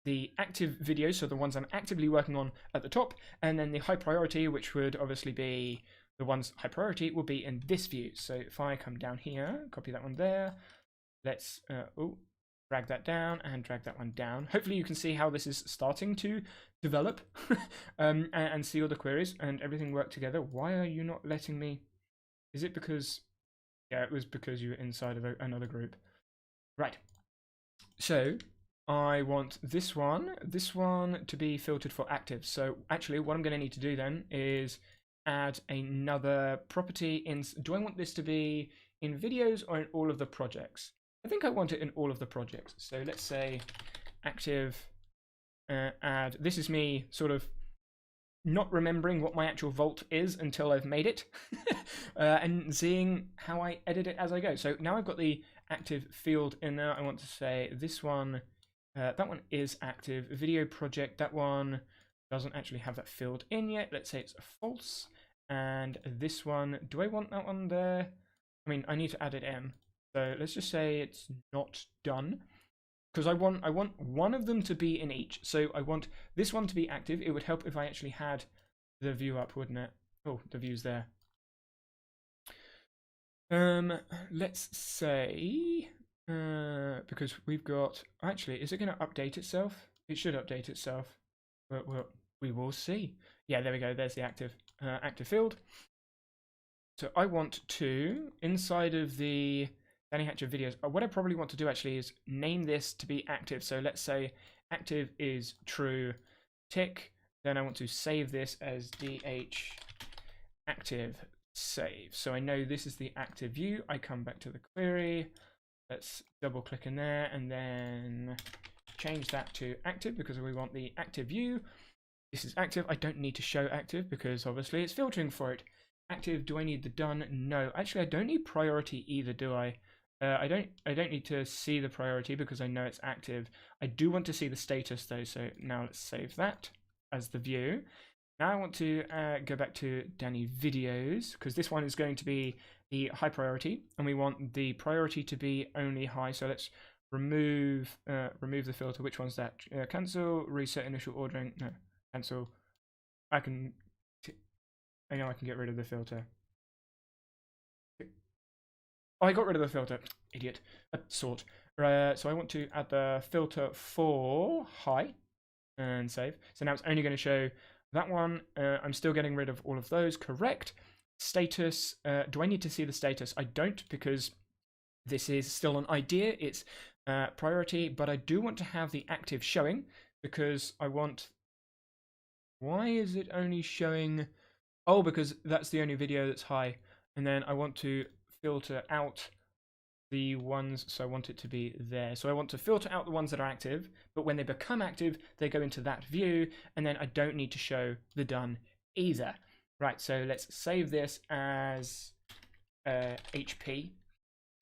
the active videos, so the ones I'm actively working on at the top, and then the high priority, which would obviously be the ones high priority, will be in this view. So if I come down here, copy that one there, let's drag that down and drag that one down. Hopefully you can see how this is starting to develop and see all the queries and everything work together. Why are you not letting me? Is it because, yeah, it was because you were inside of another group. Right. So I want this one to be filtered for active. So actually what I'm going to need to do then is add another property in. Do I want this to be in videos or in all of the projects? I think I want it in all of the projects. So let's say active add. This is me sort of not remembering what my actual vault is until I've made it and seeing how I edit it as I go. So now I've got the active field in there. I want to say this one, that one is active. Video project, that one doesn't actually have that field in yet. Let's say it's a false. And this one, do I want that one there? I mean, I need to add it in. So let's just say it's not done. Because I want one of them to be in each. So I want this one to be active. It would help if I actually had the view up, wouldn't it? Oh, the view's there. Let's say because we've got, actually, is it going to update itself? It should update itself. Well, we will see. Yeah, there we go. There's the active field. So I want to, inside of the Danny Hatcher videos, what I probably want to do actually is name this to be active. So let's say active is true, tick. Then I want to save this as DH active save. So I know this is the active view. I come back to the query. Let's double click in there and then change that to active because we want the active view. This is active. I don't need to show active because obviously it's filtering for it. Active, do I need the done? No, actually I don't need priority either, do I? I don't need to see the priority because I know it's active. I do want to see the status though, so now let's save that as the view. Now I want to go back to Danny videos because this one is going to be the high priority and we want the priority to be only high. So let's remove the filter. Which one's that? Cancel, reset initial ordering. No, cancel. I know I can get rid of the filter. Oh, I got rid of the filter. Idiot. Sort. So I want to add the filter for high and save. So now it's only going to show that one. I'm still getting rid of all of those. Correct. Status. Do I need to see the status? I don't because this is still an idea. It's priority, but I do want to have the active showing because I want. Why is it only showing? Oh, because that's the only video that's high. And then I want to filter out the ones, so I want it to be there. So I want to filter out the ones that are active, but when they become active, they go into that view, and then I don't need to show the done either. Right, so let's save this as HP.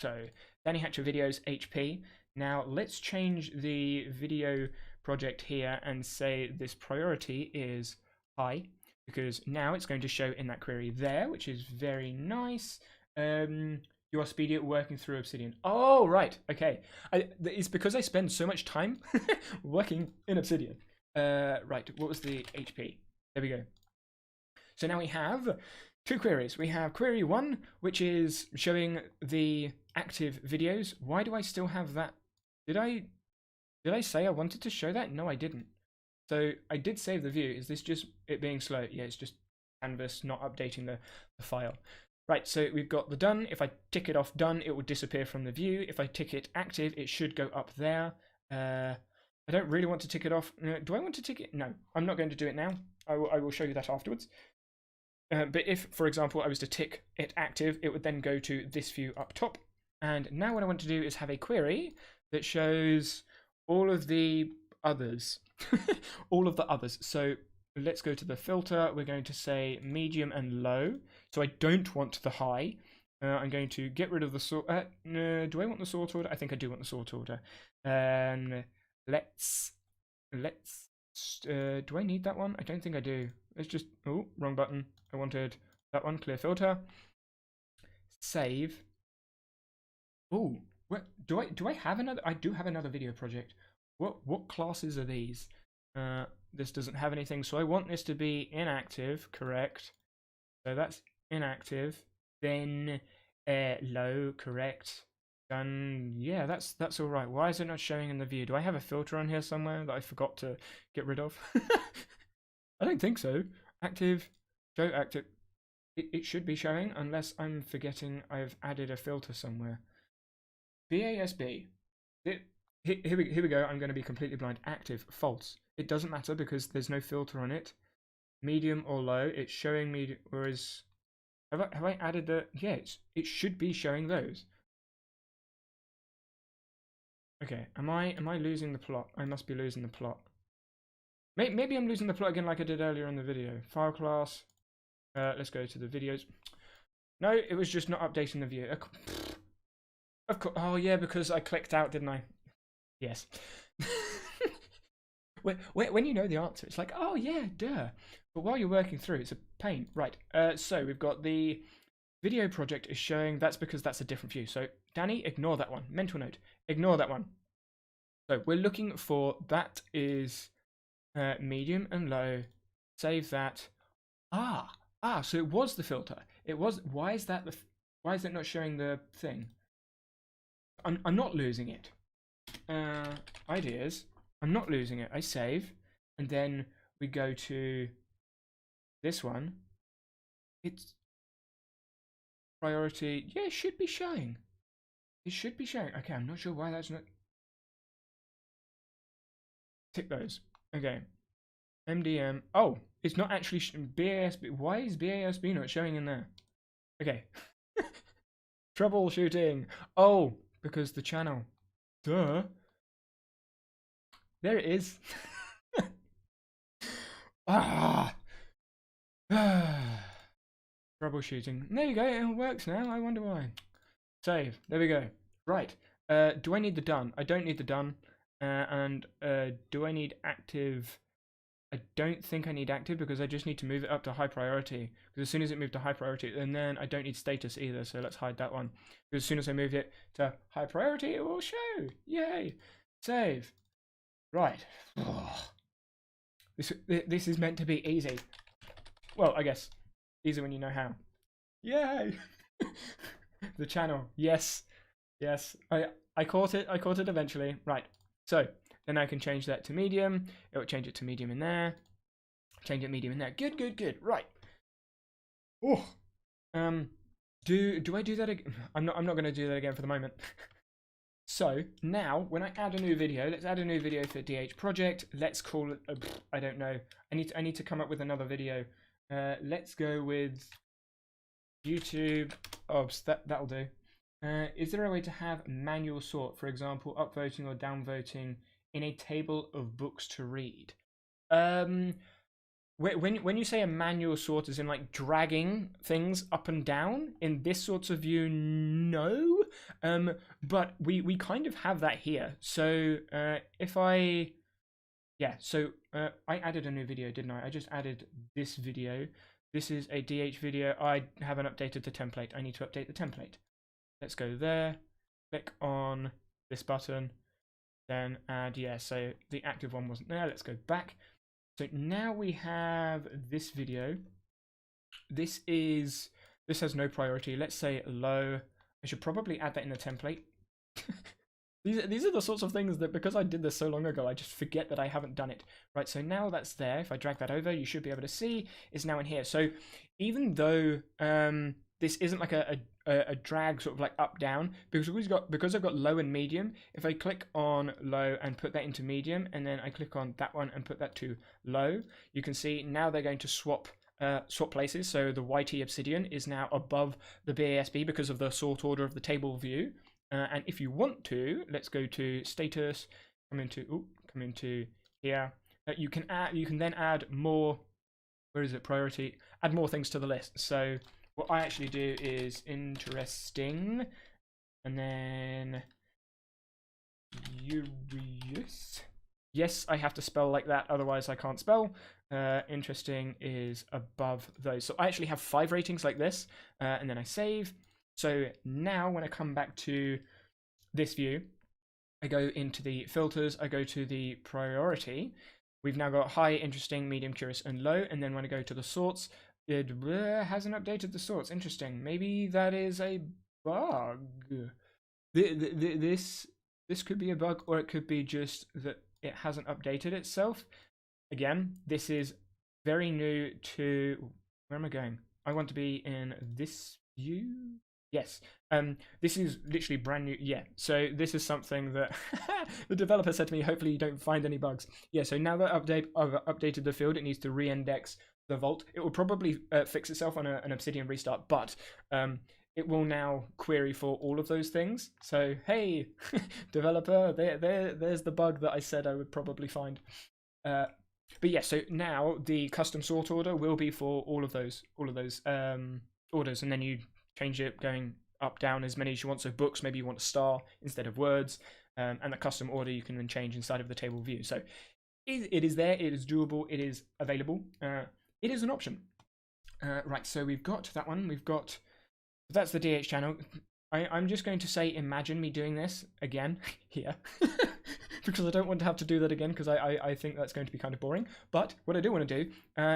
So Danny Hatcher videos HP. Now let's change the video project here and say this priority is high, because now it's going to show in that query there, which is very nice. You are speedy at working through Obsidian. Oh, right. Okay. It's because I spend so much time working in Obsidian. Right. What was the HP? There we go. So now we have two queries. We have query 1, which is showing the active videos. Why do I still have that? Did I say I wanted to show that? No, I didn't. So I did save the view. Is this just it being slow? Yeah, it's just Canvas not updating the file. Right, so we've got the done. If I tick it off done, it will disappear from the view. If I tick it active, it should go up there. I don't really want to tick it off. Do I want to tick it? No, I'm not going to do it now. I will show you that afterwards. But if, for example, I was to tick it active, it would then go to this view up top. And now what I want to do is have a query that shows all of the others. All of the others. So let's go to the filter. We're going to say medium and low. So I don't want the high. I'm going to get rid of the sort. No, do I want the sort order? I think I do want the sort order. Let's. Do I need that one? I don't think I do. Let's just. Oh, wrong button. I wanted that one. Clear filter. Save. Oh, do I have another? I do have another video project. What classes are these? This doesn't have anything, so I want this to be inactive, correct? So that's inactive. Then low, correct. Done. Yeah, that's all right. Why is it not showing in the view? Do I have a filter on here somewhere that I forgot to get rid of? I don't think so. Active, show active. It should be showing unless I'm forgetting I've added a filter somewhere. BASB. Here we go. I'm going to be completely blind. Active, false. It doesn't matter because there's no filter on it. Medium or low. It's showing medium. Whereas, have I added the? Yeah, it should be showing those. Okay. Am I losing the plot? I must be losing the plot. Maybe I'm losing the plot again, like I did earlier in the video. File class. Let's go to the videos. No, it was just not updating the view. Of course. Oh yeah, because I clicked out, didn't I? Yes. When you know the answer, it's like, oh yeah, duh. But while you're working through, it's a pain. Right. So we've got the video project is showing. That's because that's a different view. So Danny, ignore that one. Mental note. Ignore that one. So we're looking for that is medium and low. Save that. So it was the filter. It was. Why is that why is it not showing the thing? I'm not losing it. Ideas. I'm not losing it. I save, and then we go to this one. It's priority. Yeah, it should be showing. It should be showing. Okay, I'm not sure why that's not. Tick those. Okay. MDM. Oh, it's not actually BASB. Why is BASB not showing in there? Okay. Troubleshooting. Oh, because the channel. Duh. There it is. Troubleshooting. There you go. It works now. I wonder why. Save. There we go. Right. Do I need the done? I don't need the done. And do I need active? I don't think I need active because I just need to move it up to high priority. Because as soon as it moved to high priority, and then I don't need status either. So let's hide that one. Because as soon as I move it to high priority, it will show. Yay! Save. Right. Oh. This is meant to be easy. Well, I guess easy when you know how. Yay! The channel. Yes. Yes. I caught it. I caught it eventually. Right. So then I can change that to medium. It will change it to medium in there. Change it medium in there. Good, good, good. Right. Oh. Do I do that again? I'm not going to do that again for the moment. So now when I add a new video, let's add a new video for DH project. Let's call it I don't know. I need to come up with another video. Let's go with YouTube obs. That'll do. Is there a way to have manual sort, for example, upvoting or downvoting in a table of books to read? When you say a manual sort, as in like dragging things up and down in this sort of view, no. But we kind of have that here. So if I added a new video, didn't I? I just added this video. This is a DH video. I haven't updated the template. I need to update the template. Let's go there, click on this button, then add, so the active one wasn't there. Let's go back. So now we have this video. This has no priority. Let's say low. I should probably add that in the template. These are the sorts of things that, because I did this so long ago, I just forget that I haven't done it. Right, so now that's there. If I drag that over, you should be able to see it's now in here. So even though this isn't like a drag sort of like up down, because I've got low and medium, if I click on low and put that into medium, and then I click on that one and put that to low, you can see now they're going to swap places. So the YT Obsidian is now above the BASB because of the sort order of the table view. And if you want to, let's go to status, come into here. You can then add more. Where is it? Priority. Add more things to the list. So what I actually do is interesting, and then curious. Yes, I have to spell like that, otherwise I can't spell. Interesting is above those. So I actually have 5 ratings like this, and then I save. So now when I come back to this view, I go into the filters, I go to the priority. We've now got high, interesting, medium, curious, and low. And then when I go to the sorts, it hasn't updated the sorts. Interesting. Maybe that is a bug. This could be a bug, or it could be just that it hasn't updated itself. Again, this is very new to... Where am I going? I want to be in this view. Yes. This is literally brand new. Yeah. So this is something that the developer said to me, hopefully you don't find any bugs. Yeah. So now that I've updated the field, it needs to re-index the vault. It will probably fix itself on an Obsidian restart, but it will now query for all of those things. So, hey, developer, there's the bug that I said I would probably find. But yeah, so now the custom sort order will be for all of those orders, and then you change it going up, down, as many as you want. So books, maybe you want a star instead of words, and the custom order you can then change inside of the table view. So it is there, it is doable, it is available, it is an option. Right, so we've got that one, that's the DH channel. I'm just going to say imagine me doing this again here. Because I don't want to have to do that again, because I think that's going to be kind of boring. But what I do want to do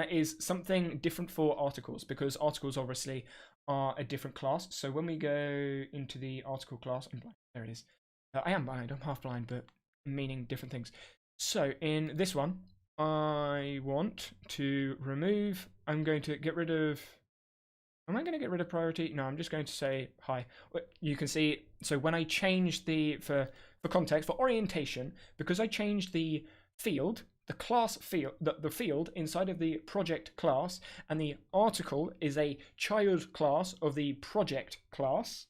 is something different for articles, because articles obviously are a different class. So when we go into the article class, I'm blind. There it is. I am blind, I'm half blind, but meaning different things. So in this one, I want to remove, I'm going to get rid of, am I going to get rid of priority? No, I'm just going to say hi. You can see, so when I change for context, for orientation, because I changed the field, the class field, the field inside of the project class, and the article is a child class of the project class,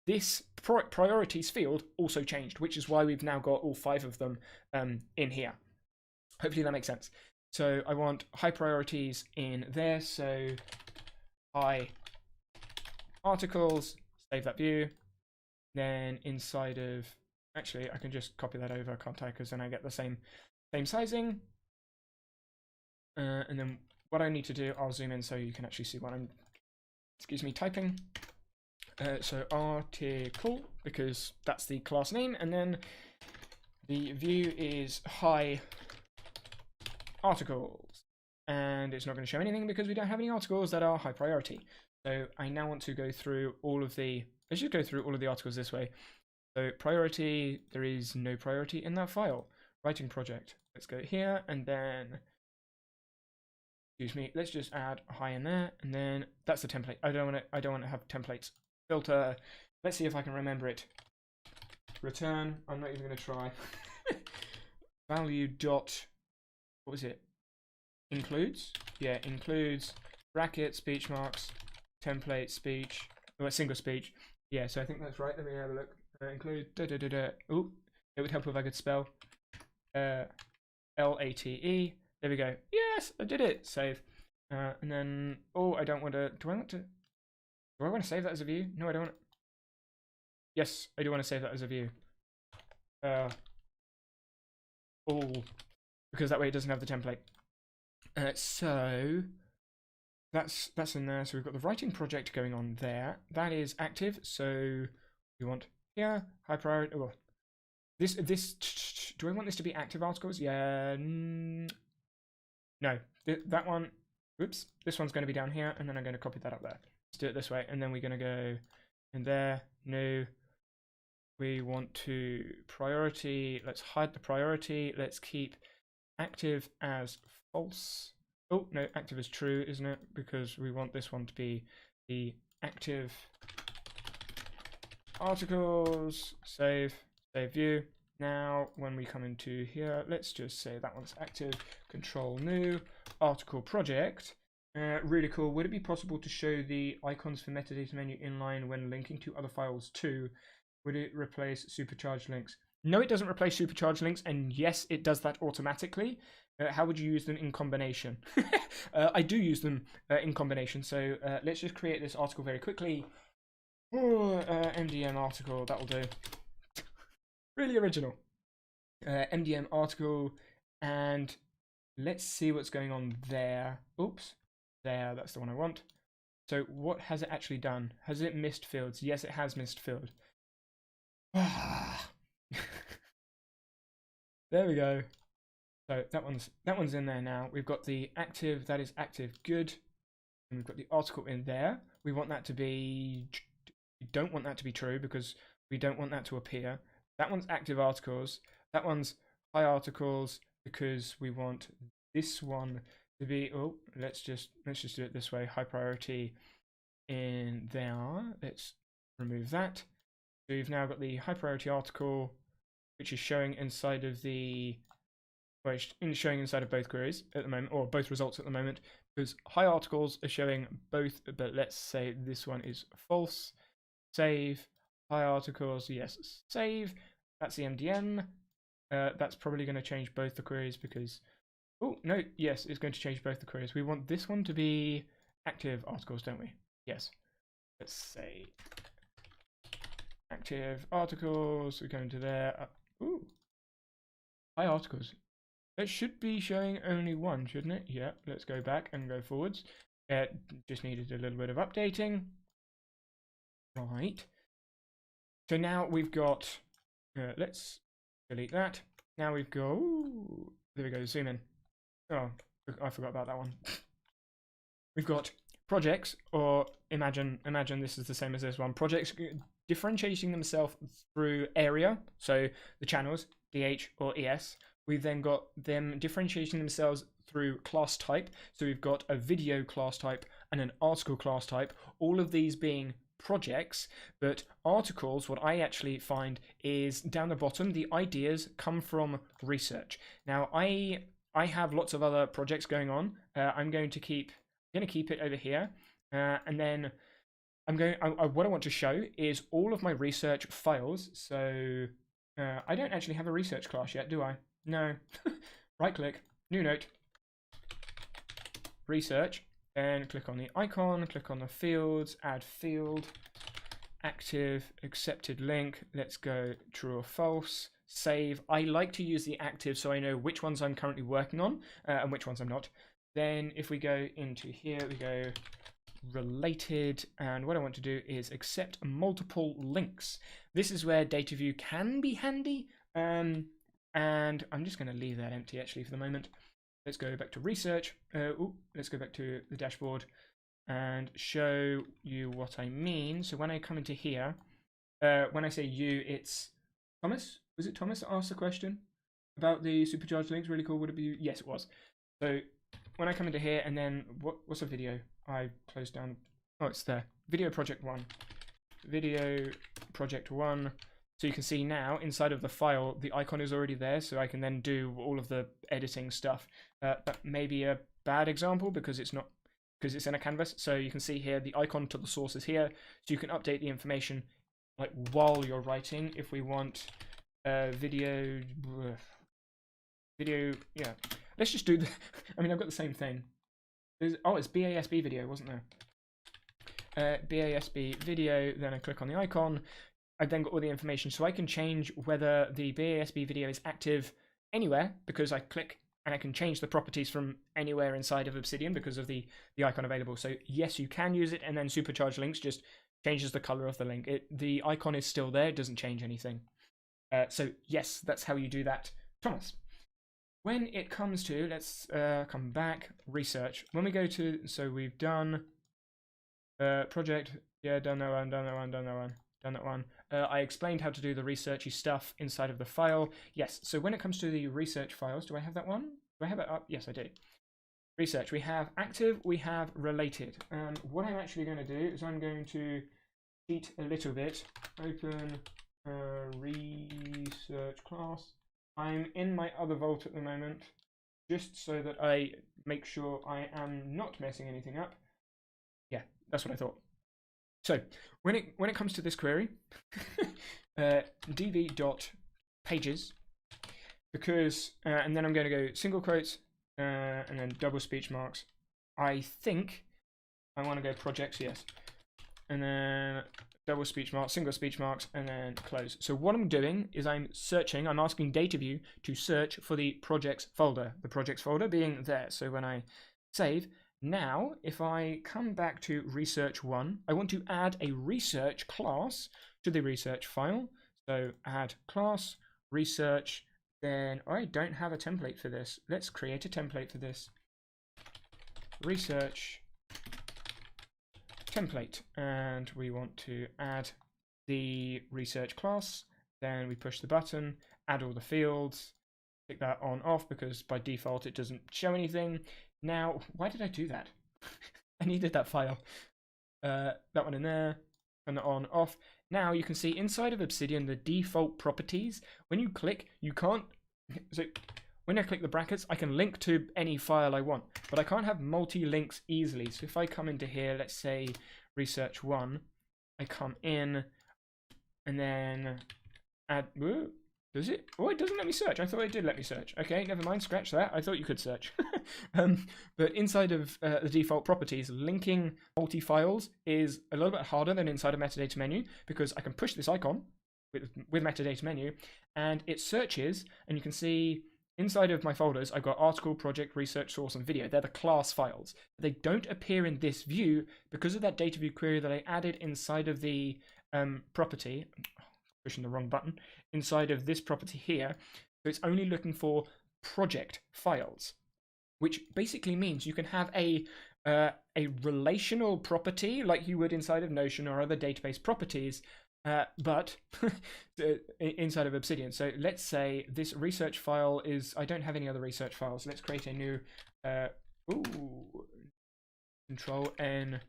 this priorities field also changed, which is why we've now got all 5 of them in here. Hopefully that makes sense. So I want high priorities in there, so high articles, save that view. Then inside of, actually I can just copy that over, can't I? Because then I get the same sizing. And then what I need to do, I'll zoom in so you can actually see what I'm, typing. So article, because that's the class name, and then the view is high articles, and it's not going to show anything because we don't have any articles that are high priority. So I now want to go through all of the, let's just go through all of the articles this way. So priority, there is no priority in that file. Writing project, let's go here, and then, let's just add high in there, and then that's the template. I don't want to have templates. Filter, let's see if I can remember it. Return, I'm not even going to try. Value dot, what was it? Includes? Yeah, includes, bracket, speech marks, template, speech, or single speech. Yeah, so I think that's right. Let me have a look. Include, Ooh, it would help if I could spell. LATE. There we go. Yes, I did it. Save. And then, oh, I don't want to, do I want to save that as a view? No, I don't. Yes, I do want to save that as a view. Because that way it doesn't have the template. So that's in there. So we've got the writing project going on there. That is active. So we want here high priority. Oh, this. Do I want this to be active articles? Yeah. No. That one. Oops. This one's going to be down here, and then I'm going to copy that up there. Let's do it this way, and then we're going to go in there. No. We want to priority. Let's hide the priority. Let's keep active as false. Oh, no, active is true, isn't it? Because we want this one to be the active articles. Save view. Now, when we come into here, let's just say that one's active. Control new article project. Really cool. Would it be possible to show the icons for metadata menu inline when linking to other files too? Would it replace supercharged links? No, it doesn't replace supercharged links, and yes, it does that automatically. How would you use them in combination? I do use them in combination, so let's just create this article very quickly. MDM article, that'll do. Really original. MDM article, and let's see what's going on there. Oops, there, that's the one I want. So what has it actually done? Has it missed fields? Yes, it has missed field. There we go. So that one's in there now. We've got the active, that is active, good. And we've got the article in there. We want that to be, we don't want that to be true because we don't want that to appear. That one's active articles. That one's high articles because we want this one to be, oh, let's just do it this way. High priority in there. Let's remove that. So we've now got the high priority article, which is showing inside of the, well, it's showing inside of both queries at the moment, or both results at the moment, because high articles are showing both, but let's say this one is false. Save. High articles, yes, save. That's the MDM. That's probably going to change both the queries because, oh, no, yes, it's going to change both the queries. We want this one to be active articles, don't we? Yes. Let's say active articles. We're going to there. Ooh. High articles. It should be showing only one, shouldn't it? Yeah, let's go back and go forwards. It just needed a little bit of updating. Right. So now we've got, let's delete that. Now we've got, ooh, there we go, zoom in. Oh, I forgot about that one. We've got projects, or imagine this is the same as this one. Projects differentiating themselves through area, so the channels, DH or ES. We've then got them differentiating themselves through class type. So we've got a video class type and an article class type, all of these being projects. But articles, what I actually find is down the bottom, the ideas come from research. Now I have lots of other projects going on. I'm going to keep it over here, and then what I want to show is all of my research files. So I don't actually have a research class yet, do I? No. Right click, new note, research, and click on the icon, click on the fields, add field, active, accepted link. Let's go true or false, save. I like to use the active so I know which ones I'm currently working on and which ones I'm not. Then if we go into here, we go related, and what I want to do is accept multiple links. This is where data view can be handy, and I'm just going to leave that empty actually for the moment. Let's go back to research. Let's go back to the dashboard and show you what I mean. So when I come into here, when I say you, it's Thomas. Was it Thomas that asked the question about the supercharged links? Really cool. Would it be you? Yes, it was. So when I come into here, and then what's a video? I closed down. Oh, it's there. Video project 1. Video project 1. So you can see now inside of the file, the icon is already there, so I can then do all of the editing stuff. That may be a bad example because it's not, because it's in a canvas. So you can see here the icon to the source is here, so you can update the information like while you're writing. If we want video, yeah. Let's just do the. I mean, I've got the same thing. It's BASB video, wasn't there? BASB video. Then I click on the icon. I've then got all the information, so I can change whether the BASB video is active anywhere because I click, and I can change the properties from anywhere inside of Obsidian because of the icon available. So yes, you can use it, and then supercharged links just changes the color of the link. The icon is still there, it doesn't change anything. So yes, that's how you do that, Thomas. When it comes to, let's come back, research. When we go to, so we've done project, yeah, done that one. I explained how to do the researchy stuff inside of the file. Yes, so when it comes to the research files, do I have that one? Do I have it up? Yes, I do. Research, we have active, we have related. And what I'm actually going to do is I'm going to cheat a little bit. Open research class. I'm in my other vault at the moment, just so that I make sure I am not messing anything up. Yeah, that's what I thought. So when it comes to this query, dv.pages, because and then I'm going to go single quotes and then double speech marks. I think I want to go projects, yes, and then double speech marks, single speech marks, and then close. So what I'm doing is I'm searching. I'm asking DataView to search for the projects folder. The projects folder being there. So when I save. Now, if I come back to research 1, I want to add a research class to the research file. So add class, research, then I don't have a template for this. Let's create a template for this. Research template, and we want to add the research class. Then we push the button, add all the fields, click that on off because by default it doesn't show anything. Now, why did I do that? I needed that file. That one in there, and on off. Now you can see inside of Obsidian the default properties. When you click, you can't. So when I click the brackets, I can link to any file I want, but I can't have multi-links easily. So if I come into here, let's say research 1, I come in and then add. Whoa, does it? Oh, it doesn't let me search. I thought it did let me search. Okay, never mind. Scratch that. I thought you could search. But inside of the default properties, linking multi-files is a little bit harder than inside of Metadata Menu because I can push this icon with Metadata Menu and it searches, and you can see inside of my folders, I've got article, project, research, source, and video. They're the class files. They don't appear in this view because of that data view query that I added inside of the property. Pushing the wrong button. Inside of this property here. So it's only looking for project files, which basically means you can have a relational property like you would inside of Notion or other database properties, but inside of Obsidian. So let's say this research file is, I don't have any other research files. Let's create a new, Control N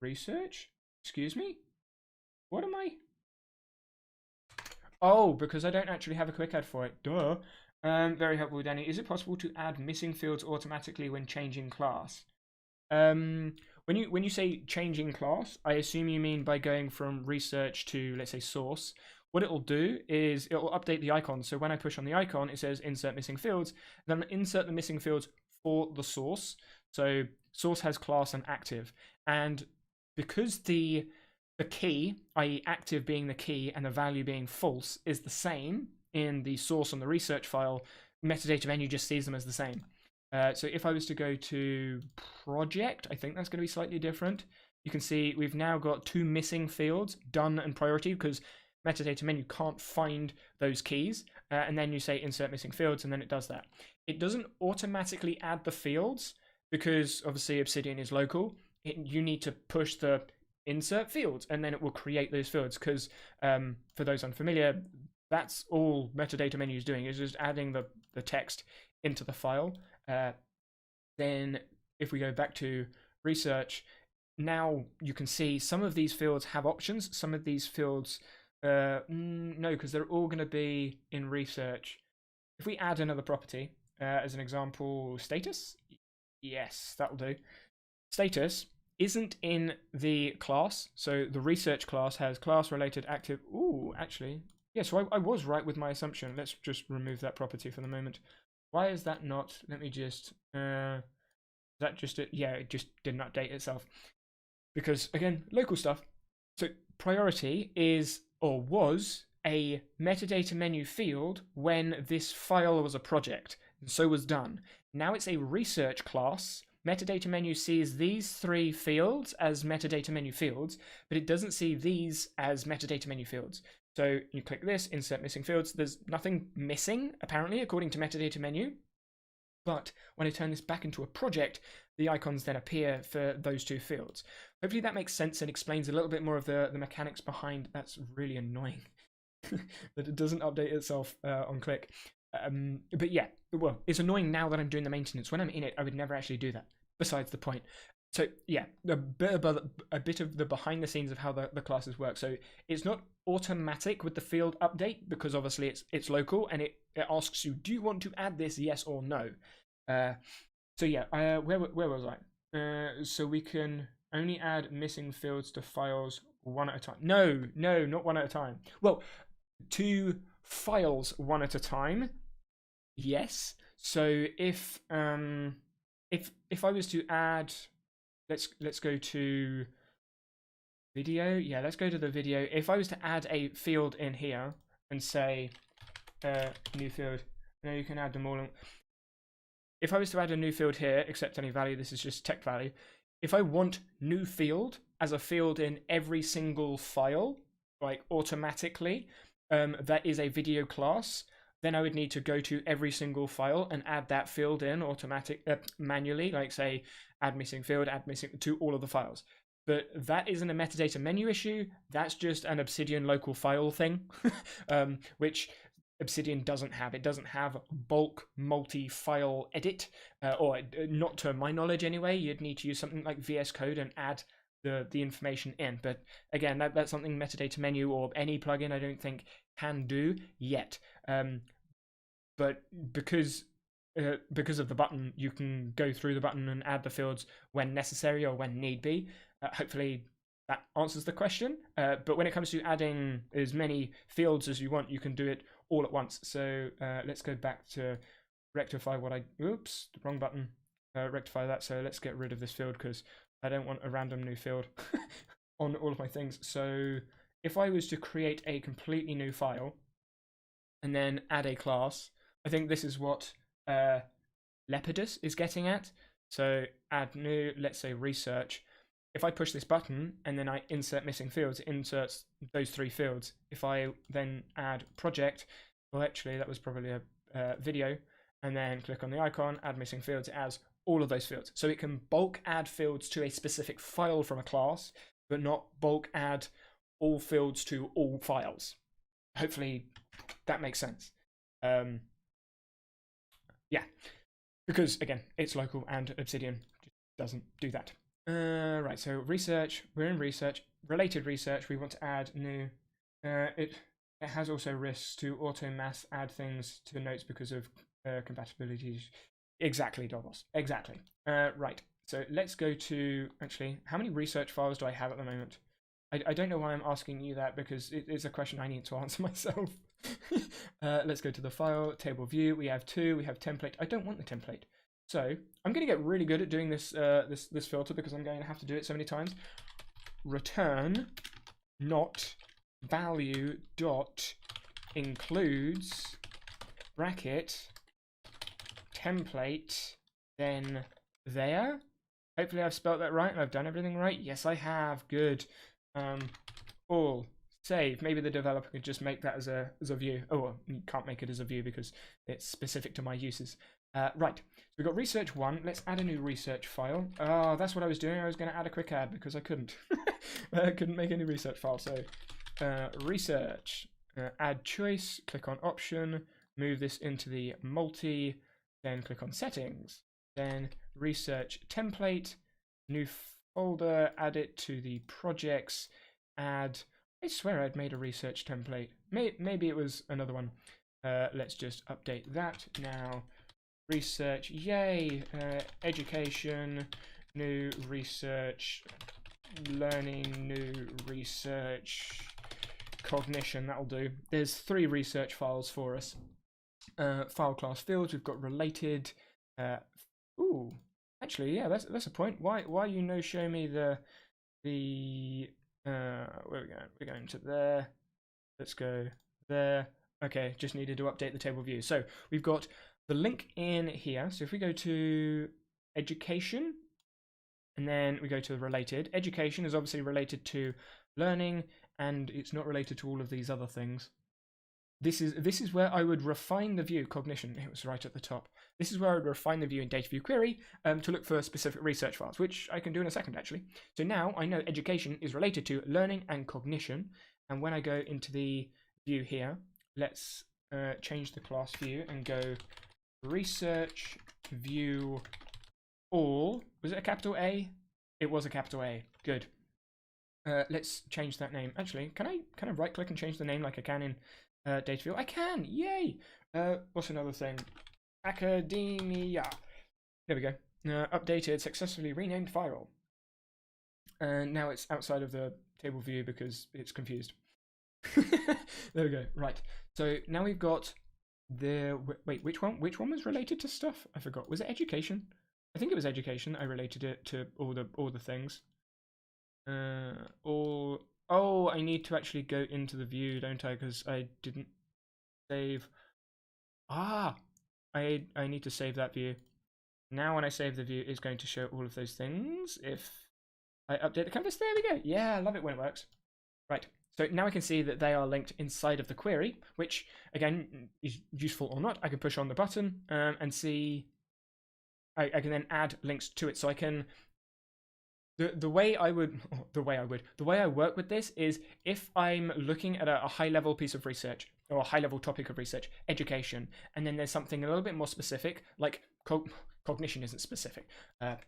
research. Excuse me? What am I? Oh, because I don't actually have a QuickAdd for it. Duh. Very helpful, Danny. Is it possible to add missing fields automatically when changing class? When you say changing class, I assume you mean by going from research to, let's say, source. What it'll do is it'll update the icon. So when I push on the icon, it says insert missing fields. Then insert the missing fields for the source. So source has class and active. And because the key, i.e. active being the key and the value being false, is the same in the source and the research file, Metadata Menu just sees them as the same. So if I was to go to project, I think that's going to be slightly different. You can see we've now got two missing fields, done and priority, because Metadata Menu can't find those keys. And then you say insert missing fields, and then it does that. It doesn't automatically add the fields because obviously Obsidian is local. You need to push the insert fields and then it will create those fields, because for those unfamiliar, that's all Metadata Menu is doing, is just adding the text into the file. Then if we go back to research, now you can see some of these fields have options, some of these fields no, because they're all going to be in research. If we add another property, as an example, status, yes, that'll do. Status isn't in the class, so the research class has class related active. Ooh, actually, yeah, so I was right with my assumption. Let's just remove that property for the moment. Why is that not? Let me just, is that just it? Yeah, it just didn't update itself. Because, again, local stuff. So priority is, or was, a metadata menu field when this file was a project, and so was done. Now it's a research class. Metadata Menu sees these three fields as metadata menu fields, but it doesn't see these as metadata menu fields. So you click this, insert missing fields. There's nothing missing, apparently, according to Metadata Menu. But when I turn this back into a project, the icons then appear for those two fields. Hopefully that makes sense and explains a little bit more of the mechanics behind. That's really annoying that it doesn't update itself on click. But yeah, well, it's annoying now that I'm doing the maintenance. When I'm in it, I would never actually do that. Besides the point. So yeah, a bit of the behind the scenes of how the classes work. So it's not automatic with the field update because obviously it's local and it asks you, do you want to add this, yes or no? So yeah, where was I? So we can only add missing fields to files one at a time. No, not one at a time. Well, to files one at a time. Yes. So if I was to add, let's go to video. Yeah, let's go to the video. If I was to add a field in here and say new field, no, you can add them all. If I was to add a new field here, accept any value, this is just text value. If I want new field as a field in every single file, like automatically, that is a video class. then I would need to go to every single file and add that field in manually, like say add missing field, add missing to all of the files. But that isn't a metadata menu issue. That's just an Obsidian local file thing, which Obsidian doesn't have. It doesn't have bulk multi-file edit, or not to my knowledge anyway. You'd need to use something like VS Code and add the information in. But again, that's something Metadata Menu or any plugin I don't think can do yet. But because of the button, you can go through the button and add the fields when necessary or when need be. Hopefully that answers the question. But when it comes to adding as many fields as you want, you can do it all at once. So let's go back to rectify oops, the wrong button. Rectify that. So let's get rid of this field because I don't want a random new field on all of my things. So if I was to create a completely new file and then add a class, I think this is what Lepidus is getting at. So add new, let's say research. If I push this button and then I insert missing fields, it inserts those 3 fields. If I then add project, well actually that was probably a video, and then click on the icon, add missing fields, it adds all of those fields. So it can bulk add fields to a specific file from a class, but not bulk add all fields to all files. Hopefully that makes sense. Yeah, because again, it's local and Obsidian doesn't do that. Right, so research, we're in research, related research, we want to add new, it has also risks to auto-mass add things to notes because of compatibilities. Exactly, Dobos, exactly. Right, so let's go to, actually, how many research files do I have at the moment? I don't know why I'm asking you that because it is a question I need to answer myself. Let's go to the file, table view, we have 2, we have template, I don't want the template. So I'm going to get really good at doing this this filter because I'm going to have to do it so many times. Return not value dot includes bracket template then there. Hopefully I've spelled that right and I've done everything right. Yes, I have. Good. All save. Maybe the developer could just make that as a view. Oh, well, you can't make it as a view because it's specific to my uses. Right, so we've got research 1. Let's add a new research file. Oh, that's what I was doing. I was going to add a QuickAdd because I couldn't. I couldn't make any research file. So research, add choice, click on option, move this into the multi, then click on settings, then research template, new folder, add it to the projects, add, I swear I'd made a research template. Maybe it was another one. Let's just update that now. Research, yay, education, new research, learning, new research, cognition, that'll do. There's 3 research files for us. File class fields, we've got related, ooh, actually, yeah, that's a point. Why you no show me the where are we going? We're going to there, let's go there. Okay, just needed to update the table view. So we've got the link in here. So if we go to education and then we go to related, education is obviously related to learning and it's not related to all of these other things. This is where I would refine the view, cognition, it was right at the top. This is where I would refine the view in data view query to look for specific research files, which I can do in a second actually. So now I know education is related to learning and cognition. And when I go into the view here, let's change the class view and go research view all. Was it a capital A? It was a capital A. Good. Let's change that name. Actually, can I right click and change the name like I can in data view? I can. Yay. What's another thing? Academia. There we go. Updated, successfully renamed file. And now it's outside of the table view because it's confused. There we go. Right. So now we've got the wait. Which one was related to stuff? I forgot. Was it education? I think it was education. I related it to all the things. Oh, I need to actually go into the view, don't I? Because I didn't save. I need to save that view. Now when I save the view, it's going to show all of those things. If I update the canvas, there we go. Yeah, I love it when it works. Right. So now I can see that they are linked inside of the query, which again is useful or not. I can push on the button and see. I can then add links to it. So I can. The way I work with this is if I'm looking at a high level piece of research or a high level topic of research, education, and then there's something a little bit more specific, like cognition isn't specific. Wrong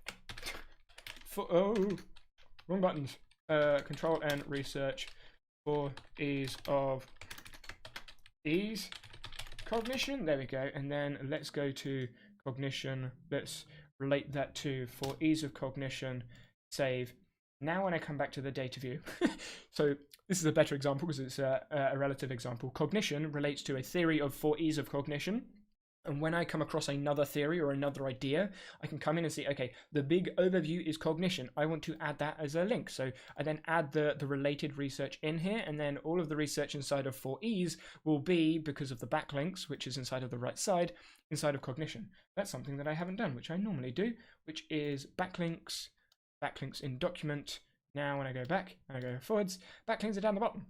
buttons. Control and research for ease cognition. There we go. And then let's go to cognition. Let's relate that to for ease of cognition. Save. Now when I come back to the data view, so this is a better example because it's a relative example. Cognition relates to a theory of for ease of cognition. And when I come across another theory or another idea, I can come in and see, okay, the big overview is cognition. I want to add that as a link. So I then add the related research in here, and then all of the research inside of for ease will be, because of the backlinks, which is inside of the right side, inside of cognition. That's something that I haven't done, which I normally do, which is backlinks in document. Now when I go back and I go forwards, backlinks are down the bottom.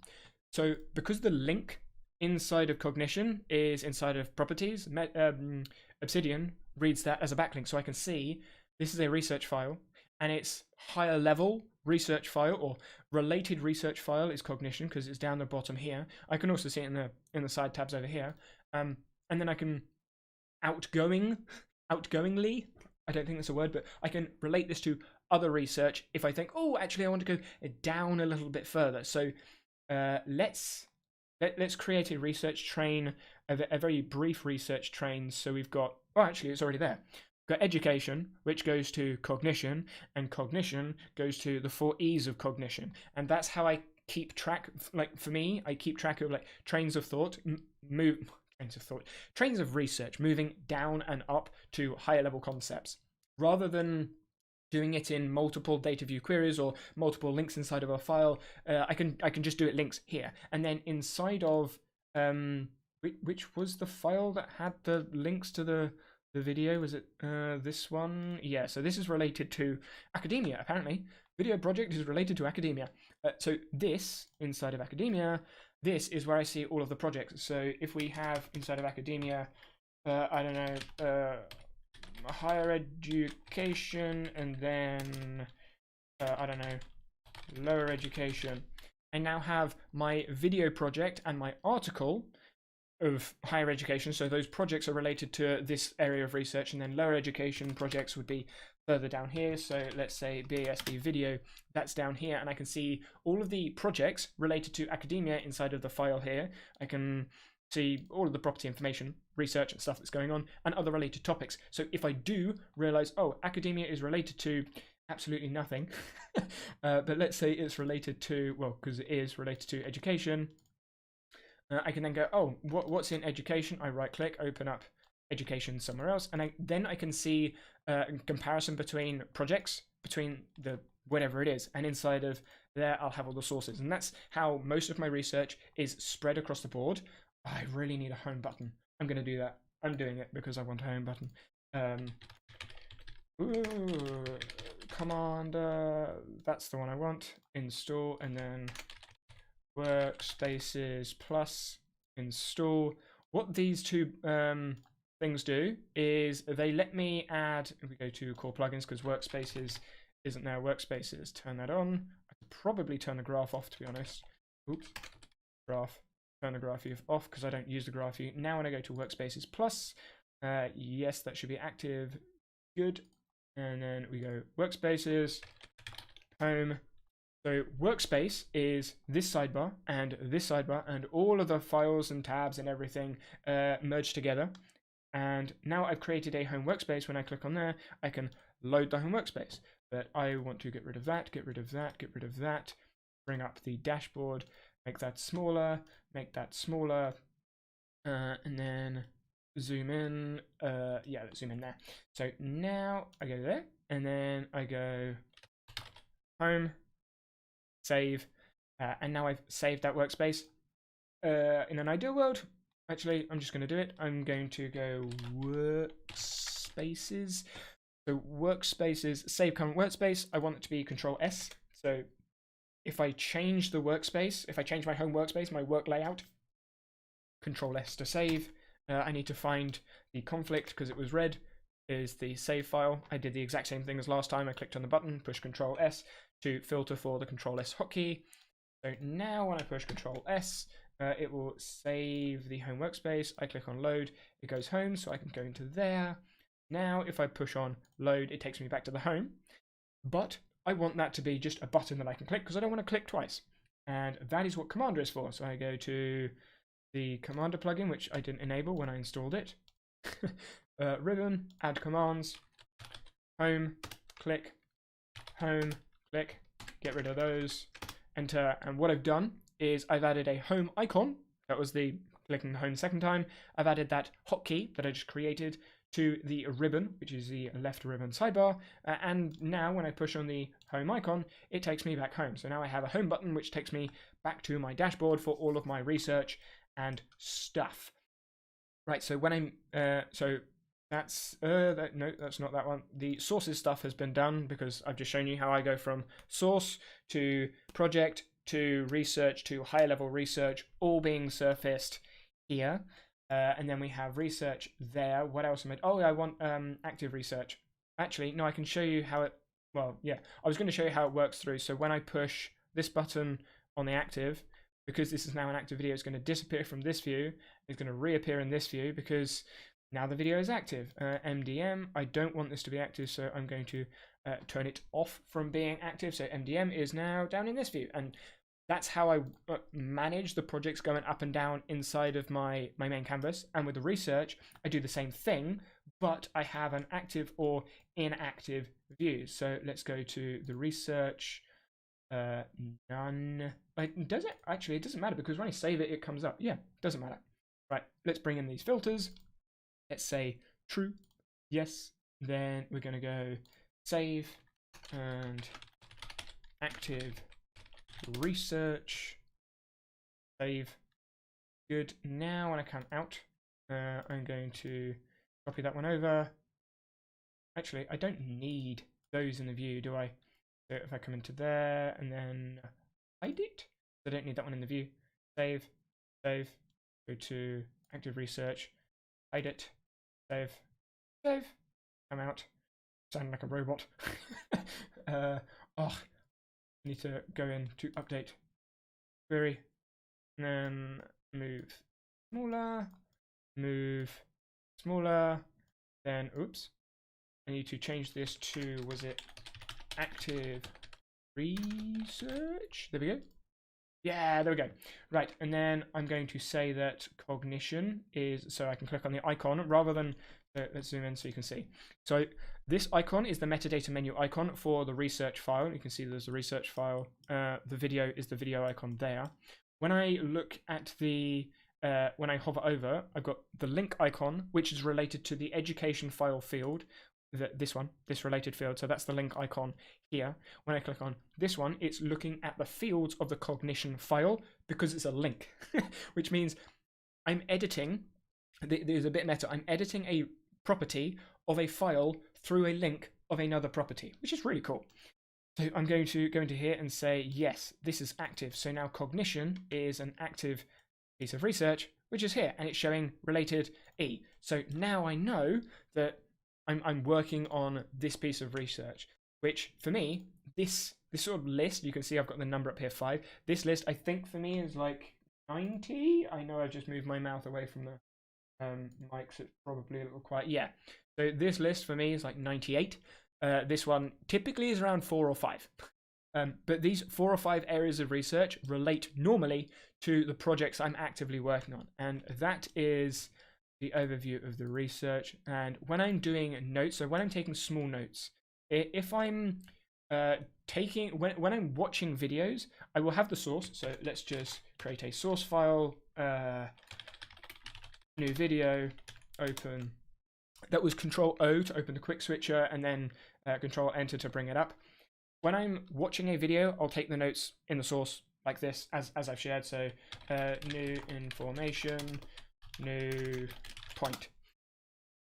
So because the link inside of cognition is inside of properties, Obsidian reads that as a backlink. So I can see this is a research file, and its higher level research file or related research file is cognition because it's down the bottom here. I can also see it in the side tabs over here. And then I can outgoingly, I don't think that's a word, but I can relate this to other research if I think, oh, actually I want to go down a little bit further. So let's create a research train, a very brief research train. So we've got, oh, actually it's already there. We've got education, which goes to cognition, and cognition goes to the for ease of cognition. And that's how I keep track, like for me, I keep track of like trains of thought, trains of research moving down and up to higher level concepts, rather than doing it in multiple data view queries or multiple links inside of a file. I can just do it links here, and then inside of which was the file that had the links to the video? Was it this one? Yeah. So this is related to academia. Apparently, video project is related to academia. So this inside of academia, this is where I see all of the projects. So if we have inside of academia, I don't know. Higher education, and then I don't know, lower education. I now have my video project and my article of higher education. So those projects are related to this area of research, and then lower education projects would be further down here. So let's say BASD video, that's down here, and I can see all of the projects related to academia inside of the file here. I can see all of the property information, research and stuff that's going on, and other related topics. So if I do realize, oh, academia is related to absolutely nothing, but let's say it's related to, well, because it is related to education, I can then go, oh, what's in education? I right click, open up education somewhere else, and then I can see a comparison between projects, between the whatever it is, and inside of there I'll have all the sources. And that's how most of my research is spread across the board. I really need a home button. I'm going to do that. I'm doing it because I want a home button. Command, that's the one I want. Install, and then workspaces plus install. What these two things do is they let me add, if we go to core plugins, because workspaces isn't now workspaces, turn that on. I could probably turn the graph off, to be honest. Oops, graph. Turn the graph view off because I don't use the graph view. Now when I go to workspaces plus, yes, that should be active. Good. And then we go workspaces, home. So workspace is this sidebar and all of the files and tabs and everything merged together. And now I've created a home workspace. When I click on there, I can load the home workspace. But I want to get rid of that, get rid of that, get rid of that, bring up the dashboard, make that smaller, and then zoom in. Yeah, let's zoom in there. So now I go there, and then I go home, save, and now I've saved that workspace. In an ideal world, actually, I'm just going to do it. I'm going to go workspaces. So workspaces, save current workspace. I want it to be Control S. So if I change the workspace, if I change my home workspace, my work layout, Control S to save. I need to find the conflict because it was red, is the save file. I did the exact same thing as last time. I clicked on the button, push Control S to filter for the Control S hotkey. So now when I push Control S, it will save the home workspace. I click on load, it goes home, so I can go into there. Now if I push on load, it takes me back to the home, but I want that to be just a button that I can click because I don't want to click twice. And that is what Commander is for. So I go to the Commander plugin, which I didn't enable when I installed it. Ribbon, add commands, home, click, get rid of those, enter. And what I've done is I've added a home icon. That was the clicking home second time. I've added that hotkey that I just created to the ribbon, which is the left ribbon sidebar. And now when I push on the home icon, it takes me back home. So now I have a home button, which takes me back to my dashboard for all of my research and stuff. Right, so when I'm, so that's, no, that's not that one. The sources stuff has been done because I've just shown you how I go from source to project to research to higher level research, all being surfaced here. And then we have research there. What else am I? Oh, I want active research. Actually, no, I can show you how it, well, yeah, I was going to show you how it works through. So when I push this button on the active, because this is now an active video, it's going to disappear from this view. It's going to reappear in this view because now the video is active. MDM, I don't want this to be active, so I'm going to turn it off from being active. So MDM is now down in this view. And that's how I manage the projects going up and down inside of my main canvas. And with the research, I do the same thing, but I have an active or inactive view. So let's go to the research. None. Does it? Actually, it doesn't matter because when I save it, it comes up. Yeah, doesn't matter. Right, let's bring in these filters. Let's say true, yes. Then we're going to go save and active research, save. Good. Now when I come out, I'm going to copy that one over. Actually, I don't need those in the view, do I? So if I come into there and then hide it, I don't need that one in the view. Save, go to active research, hide it, save, come out. Sound like a robot. Oh, I need to go in to update query, and then move smaller, then oops, I need to change this to, was it active research? There we go. Yeah, there we go. Right, and then I'm going to say that cognition is, so I can click on the icon rather than, let's zoom in so you can see. So this icon is the metadata menu icon for the research file. You can see there's a research file. The video is the video icon there. When I look at the, when I hover over, I've got the link icon, which is related to the education file field. This one, this related field, so that's the link icon here. When I click on this one, it's looking at the fields of the cognition file because it's a link, which means I'm editing, there's a bit meta, I'm editing a property of a file through a link of another property, which is really cool. So I'm going to go into here and say, yes, this is active. So now cognition is an active piece of research, which is here, and it's showing related E. So now I know that I'm working on this piece of research, which for me, this sort of list, you can see I've got the number up here, 5. This list, I think for me is like 90. I know I've just moved my mouth away from the mic, so it's probably a little quiet. Yeah, so this list for me is like 98. This one typically is around 4 or 5. But these 4 or 5 areas of research relate normally to the projects I'm actively working on. And that is the overview of the research. And when I'm doing notes, so when I'm taking small notes, if I'm when I'm watching videos, I will have the source. So let's just create a source file, new video, open. That was Control O to open the quick switcher, and then Control Enter to bring it up. When I'm watching a video, I'll take the notes in the source like this, as I've shared. So new information, new point.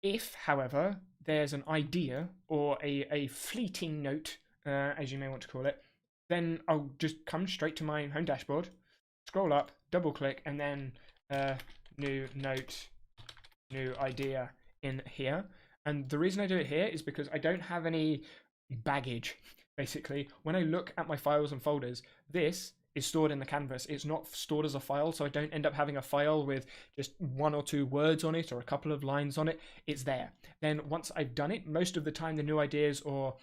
If, however, there's an idea or a fleeting note, as you may want to call it, then I'll just come straight to my home dashboard, scroll up, double click, and then new note, new idea in here. And the reason I do it here is because I don't have any baggage. Basically, when I look at my files and folders, this is stored in the canvas. It's not stored as a file, so I don't end up having a file with just 1 or 2 words on it or a couple of lines on it. It's there. Then once I've done it, most of the time the new ideas or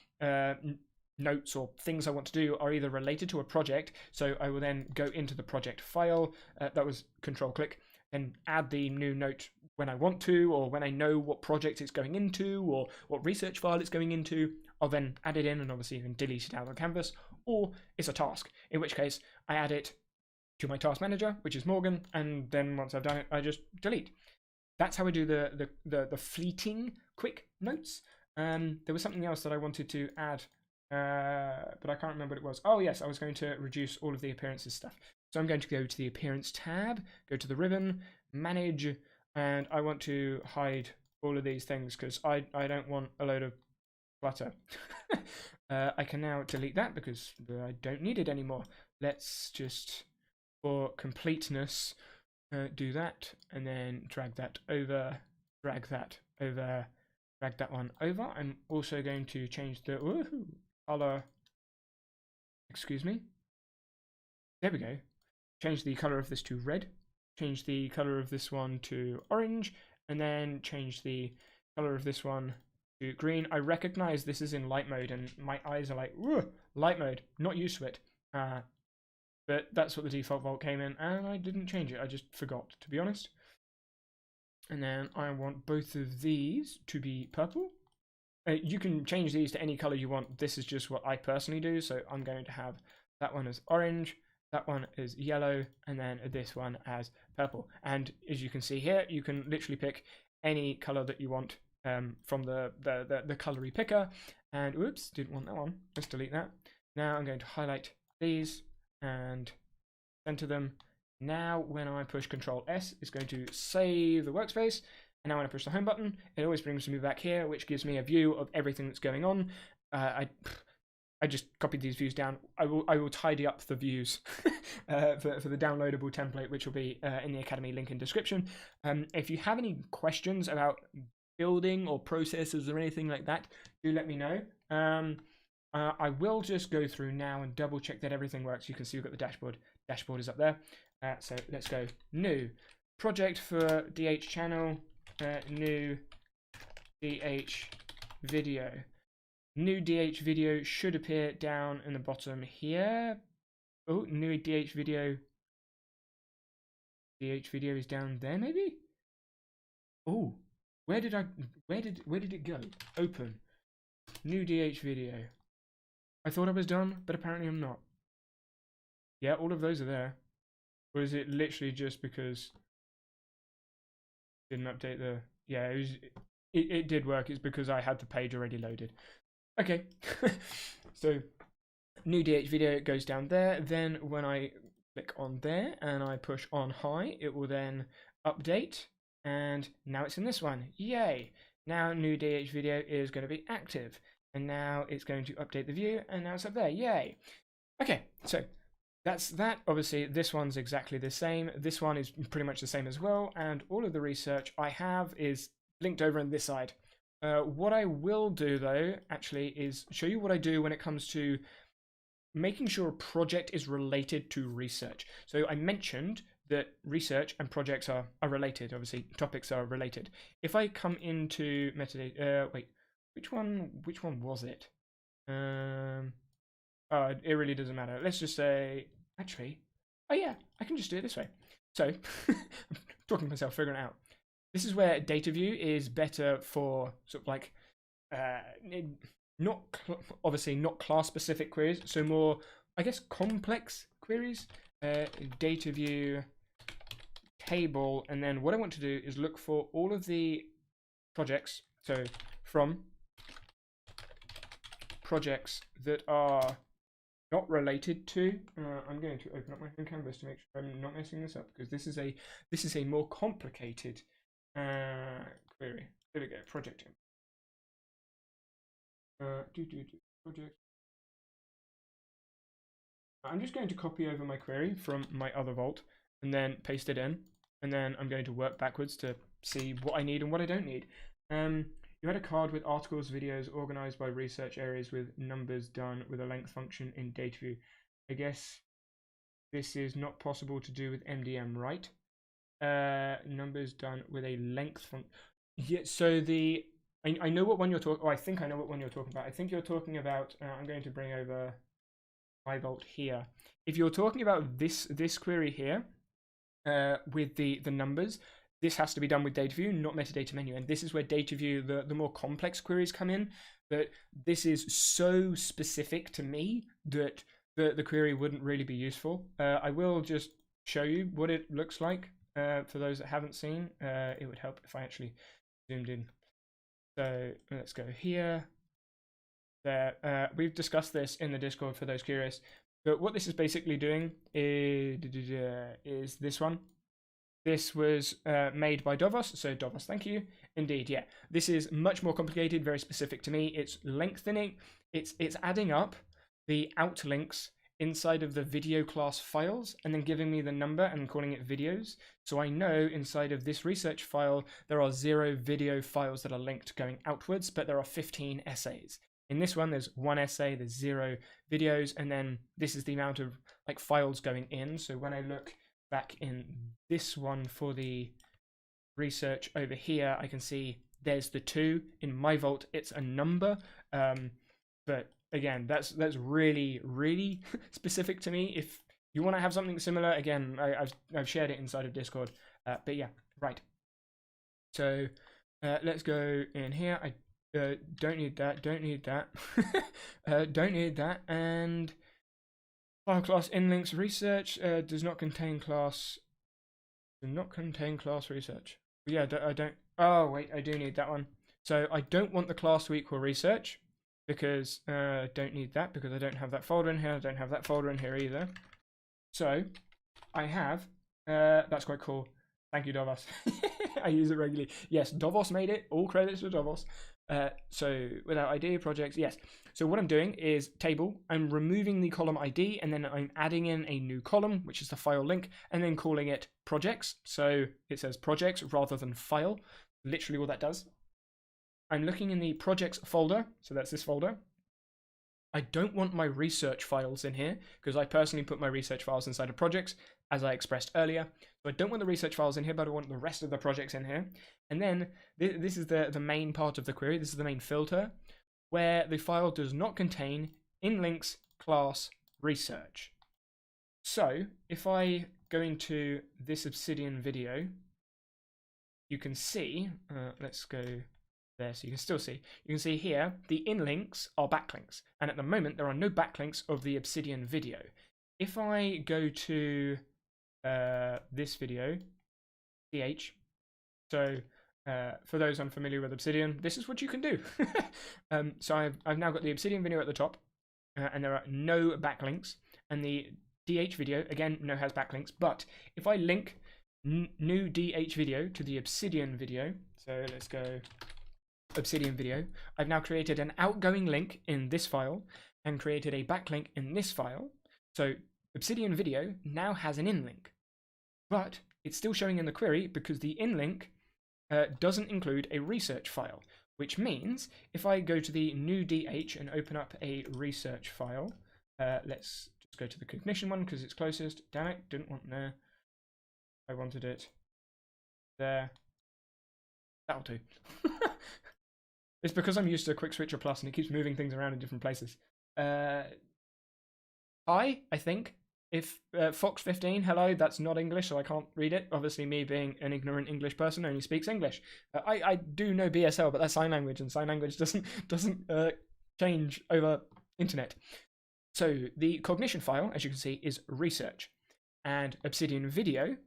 notes or things I want to do are either related to a project, so I will then go into the project file, that was control click, and add the new note when I want to, or when I know what project it's going into or what research file it's going into. I'll then add it in, and obviously you can delete it out of the canvas, or it's a task, in which case I add it to my task manager, which is Morgan, and then once I've done it, I just delete. That's how I do the fleeting quick notes. There was something else that I wanted to add, but I can't remember what it was. Oh yes, I was going to reduce all of the appearances stuff. So I'm going to go to the appearance tab, go to the ribbon, manage, and I want to hide all of these things because I don't want a load of clutter. I can now delete that because I don't need it anymore. Let's just, for completeness, do that, and then drag that over, drag that over, drag that one over. I'm also going to change the color. Excuse me. There we go. Change the color of this to red. Change the color of this one to orange, and then change the color of this one to green. I recognize this is in light mode, and my eyes are like, light mode, not used to it. But that's what the default vault came in, and I didn't change it. I just forgot, to be honest. And then I want both of these to be purple. You can change these to any color you want. This is just what I personally do. So I'm going to have that one as orange, that one is yellow, and then this one as purple. And as you can see here, you can literally pick any color that you want from the colory picker. And oops, didn't want that one. Let's delete that. Now I'm going to highlight these and center them. Now when I push Control S, it's going to save the workspace. And now when I push the home button, it always brings me back here, which gives me a view of everything that's going on. I just copied these views down. I will tidy up the views for the downloadable template, which will be in the Academy link in description. If you have any questions about building or processes or anything like that, do let me know. I will just go through now and double check that everything works. You can see we've got the dashboard. Dashboard is up there. So let's go new project for DH channel, new DH video. New DH video should appear down in the bottom here. Oh, new DH video. DH video is down there, maybe. Oh, where did it go? Open. New DH video. I thought I was done, but apparently I'm not. Yeah, all of those are there. Or is it literally just because it didn't update the? Yeah, it did work. It's because I had the page already loaded. Okay, so new DH video goes down there. Then when I click on there and I push on high, it will then update, and now it's in this one. Yay! Now new DH video is going to be active, and now it's going to update the view, and now it's up there. Yay! Okay, so that's that. Obviously, this one's exactly the same. This one is pretty much the same as well, and all of the research I have is linked over on this side. What I will do, though, actually, is show you what I do when it comes to making sure a project is related to research. So I mentioned that research and projects are related. Obviously, topics are related. If I come into metadata, wait, which one was it? Oh, it really doesn't matter. Let's just say, actually, oh yeah, I can just do it this way. So, I'm talking to myself, figuring it out. This is where data view is better for sort of like, obviously not class specific queries, so more, I guess, complex queries. Data view table, and then what I want to do is look for all of the projects. So from projects that are not related to. I'm going to open up my home canvas to make sure I'm not messing this up, because this is a more complicated query. There we go. Project. Project. I'm just going to copy over my query from my other vault and then paste it in. And then I'm going to work backwards to see what I need and what I don't need. You had a card with articles, videos organized by research areas with numbers done with a length function in data view. I guess this is not possible to do with MDM, right? Numbers done with a length function. Yeah, so I know what one you're talking. Oh, I think I know what one you're talking about. I think you're talking about. I'm going to bring over my vault here. If you're talking about this query here, with the numbers, this has to be done with data view, not metadata menu. And this is where data view, the more complex queries come in. But this is so specific to me that the query wouldn't really be useful. I will just show you what it looks like for those that haven't seen. It would help if I actually zoomed in. So let's go here. There. We've discussed this in the Discord for those curious. But what this is basically doing is this one. This was made by Davos, so Davos, thank you. Indeed, yeah. This is much more complicated, very specific to me. It's lengthening, it's adding up the outlinks inside of the video class files and then giving me the number and calling it videos. So I know inside of this research file, there are 0 video files that are linked going outwards, but there are 15 essays. In this one, there's 1 essay, there's 0 videos, and then this is the amount of like files going in. So when I look back in this one for the research over here, I can see there's the 2. In my vault, it's a number. But again, that's really, really specific to me. If you want to have something similar, again, I've shared it inside of Discord. But yeah, right. So let's go in here. I don't need that, don't need that, don't need that, and file class inlinks research does not contain class research. Yeah, I don't, oh wait, I do need that one. So I don't want the class to equal research because I don't need that because I don't have that folder in here, I don't have that folder in here either. So I have, that's quite cool. Thank you, Davos. I use it regularly. Yes, Davos made it, all credits to Davos. So without ID projects, yes. So what I'm doing is table, I'm removing the column ID and then I'm adding in a new column, which is the file link, and then calling it projects. So it says projects rather than file, literally what that does. I'm looking in the projects folder, so that's this folder. I don't want my research files in here because I personally put my research files inside of projects, as I expressed earlier. So I don't want the research files in here, but I want the rest of the projects in here. And then this is the main part of the query. This is the main filter where the file does not contain inlinks class research. So if I go into this Obsidian video, you can see, let's go there so you can still see. You can see here the inlinks are backlinks, and at the moment there are no backlinks of the Obsidian video. If I go to this video, DH, so for those unfamiliar with Obsidian, this is what you can do. So I've now got the Obsidian video at the top, and there are no backlinks, and the DH video again has backlinks. But if I link new DH video to the Obsidian video, so let's go Obsidian video, I've now created an outgoing link in this file and created a backlink in this file. So Obsidian video now has an inlink, but it's still showing in the query because the inlink doesn't include a research file, which means if I go to the new DH and open up a research file, let's just go to the cognition one because it's closest. Damn it, didn't want there. I wanted it there. That'll do. It's because I'm used to Quick Switcher Plus and it keeps moving things around in different places. Hi, I think. If Fox15, hello, that's not English, so I can't read it. Obviously, me being an ignorant English person only speaks English. I do know BSL, but that's sign language, and sign language doesn't change over internet. So the cognition file, as you can see, is research, and Obsidian video,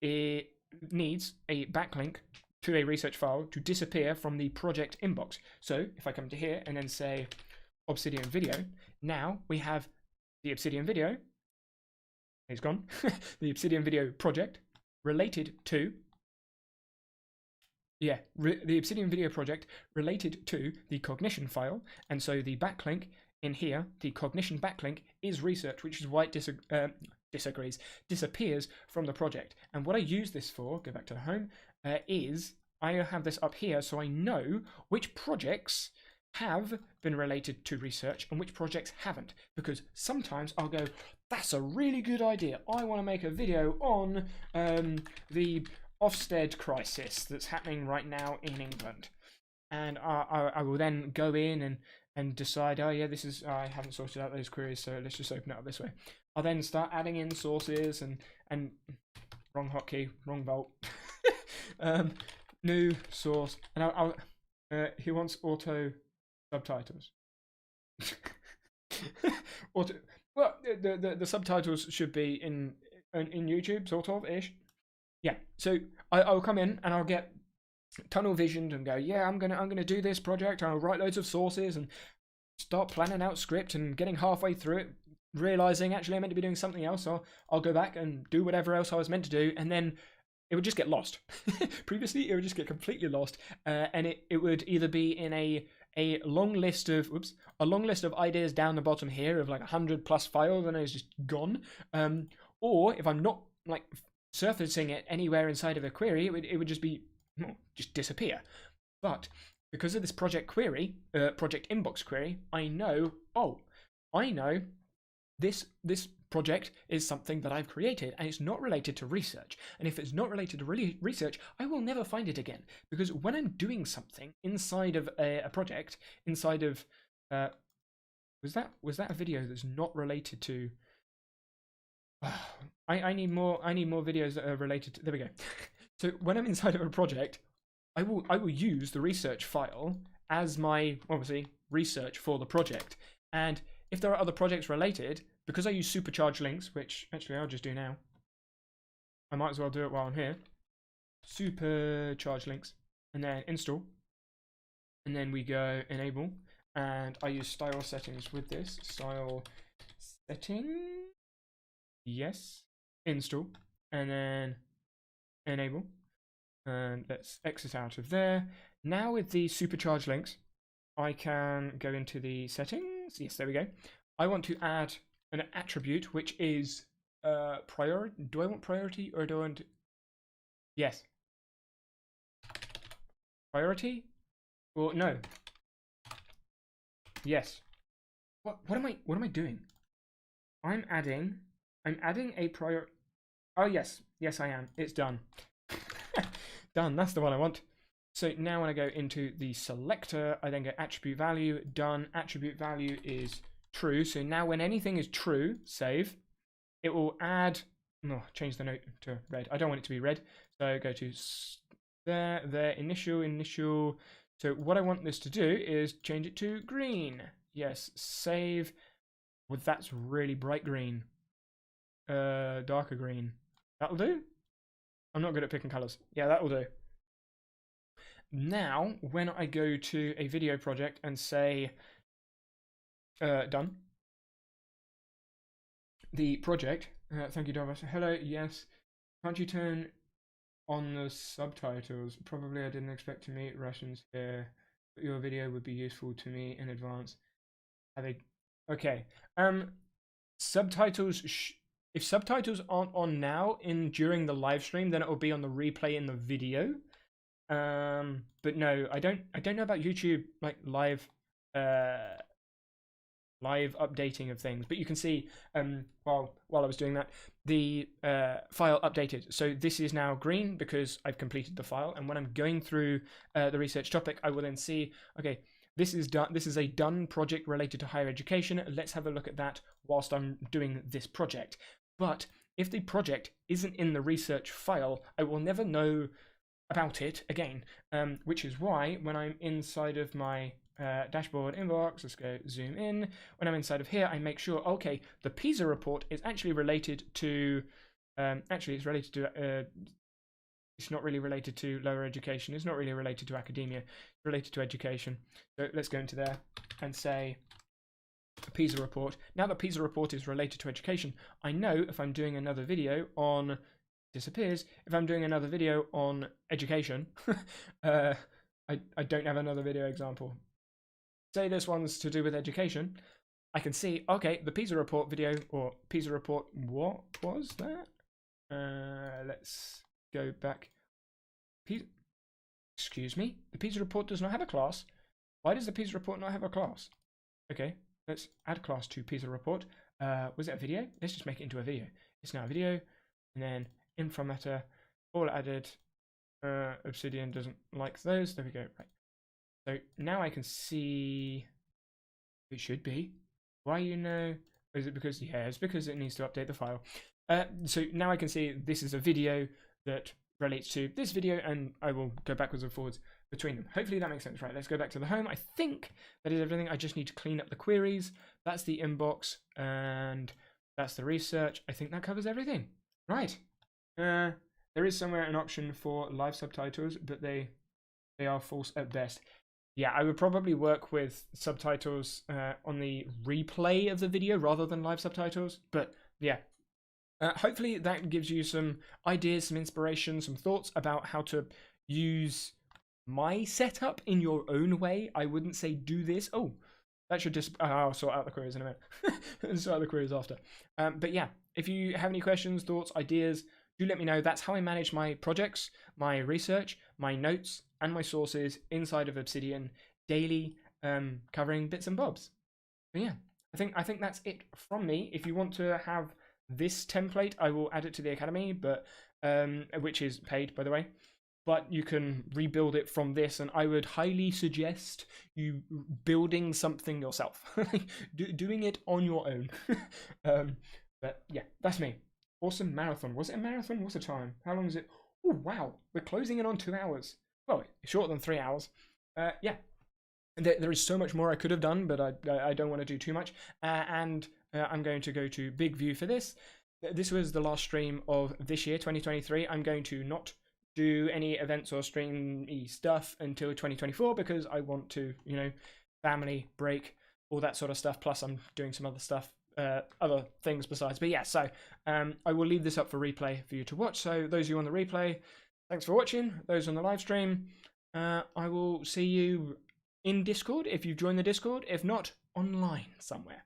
it needs a backlink to a research file to disappear from the project inbox. So if I come to here and then say Obsidian video, now we have the Obsidian video, it's gone, the Obsidian video project related to, the Obsidian video project related to the cognition file, and so the backlink in here, the cognition backlink is research, which is why it disappears from the project. And what I use this for, go back to the home, is I have this up here so I know which projects have been related to research and which projects haven't. Because sometimes I'll go, that's a really good idea. I want to make a video on the Ofsted crisis that's happening right now in England. And I will then go in and decide, oh yeah, this is, I haven't sorted out those queries, so let's just open it up this way. I'll then start adding in sources and wrong hotkey, wrong bolt. New source, and he wants auto subtitles. Well, the subtitles should be in YouTube, sort of ish. Yeah. So I'll come in and I'll get tunnel visioned and go, yeah, I'm gonna do this project. And I'll write loads of sources and start planning out script and getting halfway through it, realizing actually I meant to be doing something else. So I'll go back and do whatever else I was meant to do, and then it would just get lost. Previously, it would just get completely lost, and it would either be in a long list of ideas down the bottom here of like 100+ files, and it's just gone. Or if I'm not like surfacing it anywhere inside of a query, it would just be just disappear. But because of this project query, project inbox query, I know this project is something that I've created and it's not related to research. And if it's not related to research, I will never find it again. Because when I'm doing something inside of a project, inside of was that a video that's not related to I need more videos that are related to, there we go. So when I'm inside of a project, I will use the research file as my obviously research for the project. And if there are other projects related, because I use supercharged links, which actually I'll just do now. I might as well do it while I'm here. Supercharged links, and then install. And then we go enable, and I use style settings with this. Style setting, yes, install, and then enable. And let's exit out of there. Now with the supercharged links, I can go into the settings. Yes, there we go. I want to add an attribute which is priority. Do I want priority or do I want? Yes. Priority? Or no? Yes. What am I doing? I'm adding a prior. Oh yes, yes I am. It's done. Done. That's the one I want. So now when I go into the selector, I then go attribute value, done. Attribute value is true. So now when anything is true, save. It will add, change the note to red. I don't want it to be red. So go to there, initial. So what I want this to do is change it to green. Yes, save. Well, that's really bright green. Darker green. That'll do. I'm not good at picking colors. Yeah, that'll do. Now, when I go to a video project and say done, the project, thank you, Doris. Hello, yes. Can't you turn on the subtitles? Probably I didn't expect to meet Russians here, but your video would be useful to me in advance. Okay. Subtitles. If subtitles aren't on now during the live stream, then it will be on the replay in the video. But no, I don't know about YouTube like live updating of things, but you can see while I was doing that, the file updated. So this is now green because I've completed the file, and when I'm going through the research topic, I will then see, okay, this is done. This is a done project related to higher education. Let's have a look at that whilst I'm doing this project. But if the project isn't in the research file, I will never know about it again, which is why when I'm inside of my dashboard inbox, let's go zoom in. When I'm inside of here, I make sure, okay, the PISA report is actually related to, it's related to, it's not really related to lower education. It's not really related to academia. It's related to education. So let's go into there and say PISA report. Now that PISA report is related to education, I know if I'm doing another video on disappears. If I'm doing another video on education, I don't have another video example. Say this one's to do with education, I can see, okay, the Pizza Report video, or Pizza Report, what was that? Let's go back. Excuse me, the Pizza Report does not have a class. Why does the Pizza Report not have a class? Okay, let's add class to Pizza Report. Was it a video? Let's just make it into a video. It's now a video, and then info matter, all added. Obsidian doesn't like those. There we go. Right. So now I can see. It should be. Why is it because, yeah, it's because it needs to update the file. So now I can see this is a video that relates to this video, and I will go backwards and forwards between them. Hopefully that makes sense. Right, let's go back to the home. I think that is everything. I just need to clean up the queries. That's the inbox, and that's the research. I think that covers everything. Right. There is somewhere an option for live subtitles, but they are false at best. Yeah, I would probably work with subtitles on the replay of the video rather than live subtitles. But yeah, hopefully that gives you some ideas, some inspiration, some thoughts about how to use my setup in your own way. I wouldn't say do this. Oh, that should just... I'll sort out the queries in a minute. Sort out the queries after. But yeah, if you have any questions, thoughts, ideas, do let me know. That's how I manage my projects, my research, my notes, and my sources inside of Obsidian daily, covering bits and bobs. But yeah, I think that's it from me. If you want to have this template, I will add it to the Academy, but which is paid, by the way. But you can rebuild it from this, and I would highly suggest you building something yourself, doing it on your own. But yeah, that's me. Awesome marathon. Was it a marathon? What's the time? How long is it? Oh wow, we're closing in on 2 hours. Well, shorter than 3 hours. Yeah, there is so much more I could have done, but I don't want to do too much. And I'm going to go to Big View for this. This was the last stream of this year, 2023. I'm going to not do any events or streamy stuff until 2024 because I want to, you know, family, break, all that sort of stuff. Plus, I'm doing some other stuff, other things besides. But yeah, so I will leave this up for replay for you to watch. So those of you on the replay, thanks for watching. Those on the live stream, I will see you in Discord if you've joined the Discord. If not, online somewhere.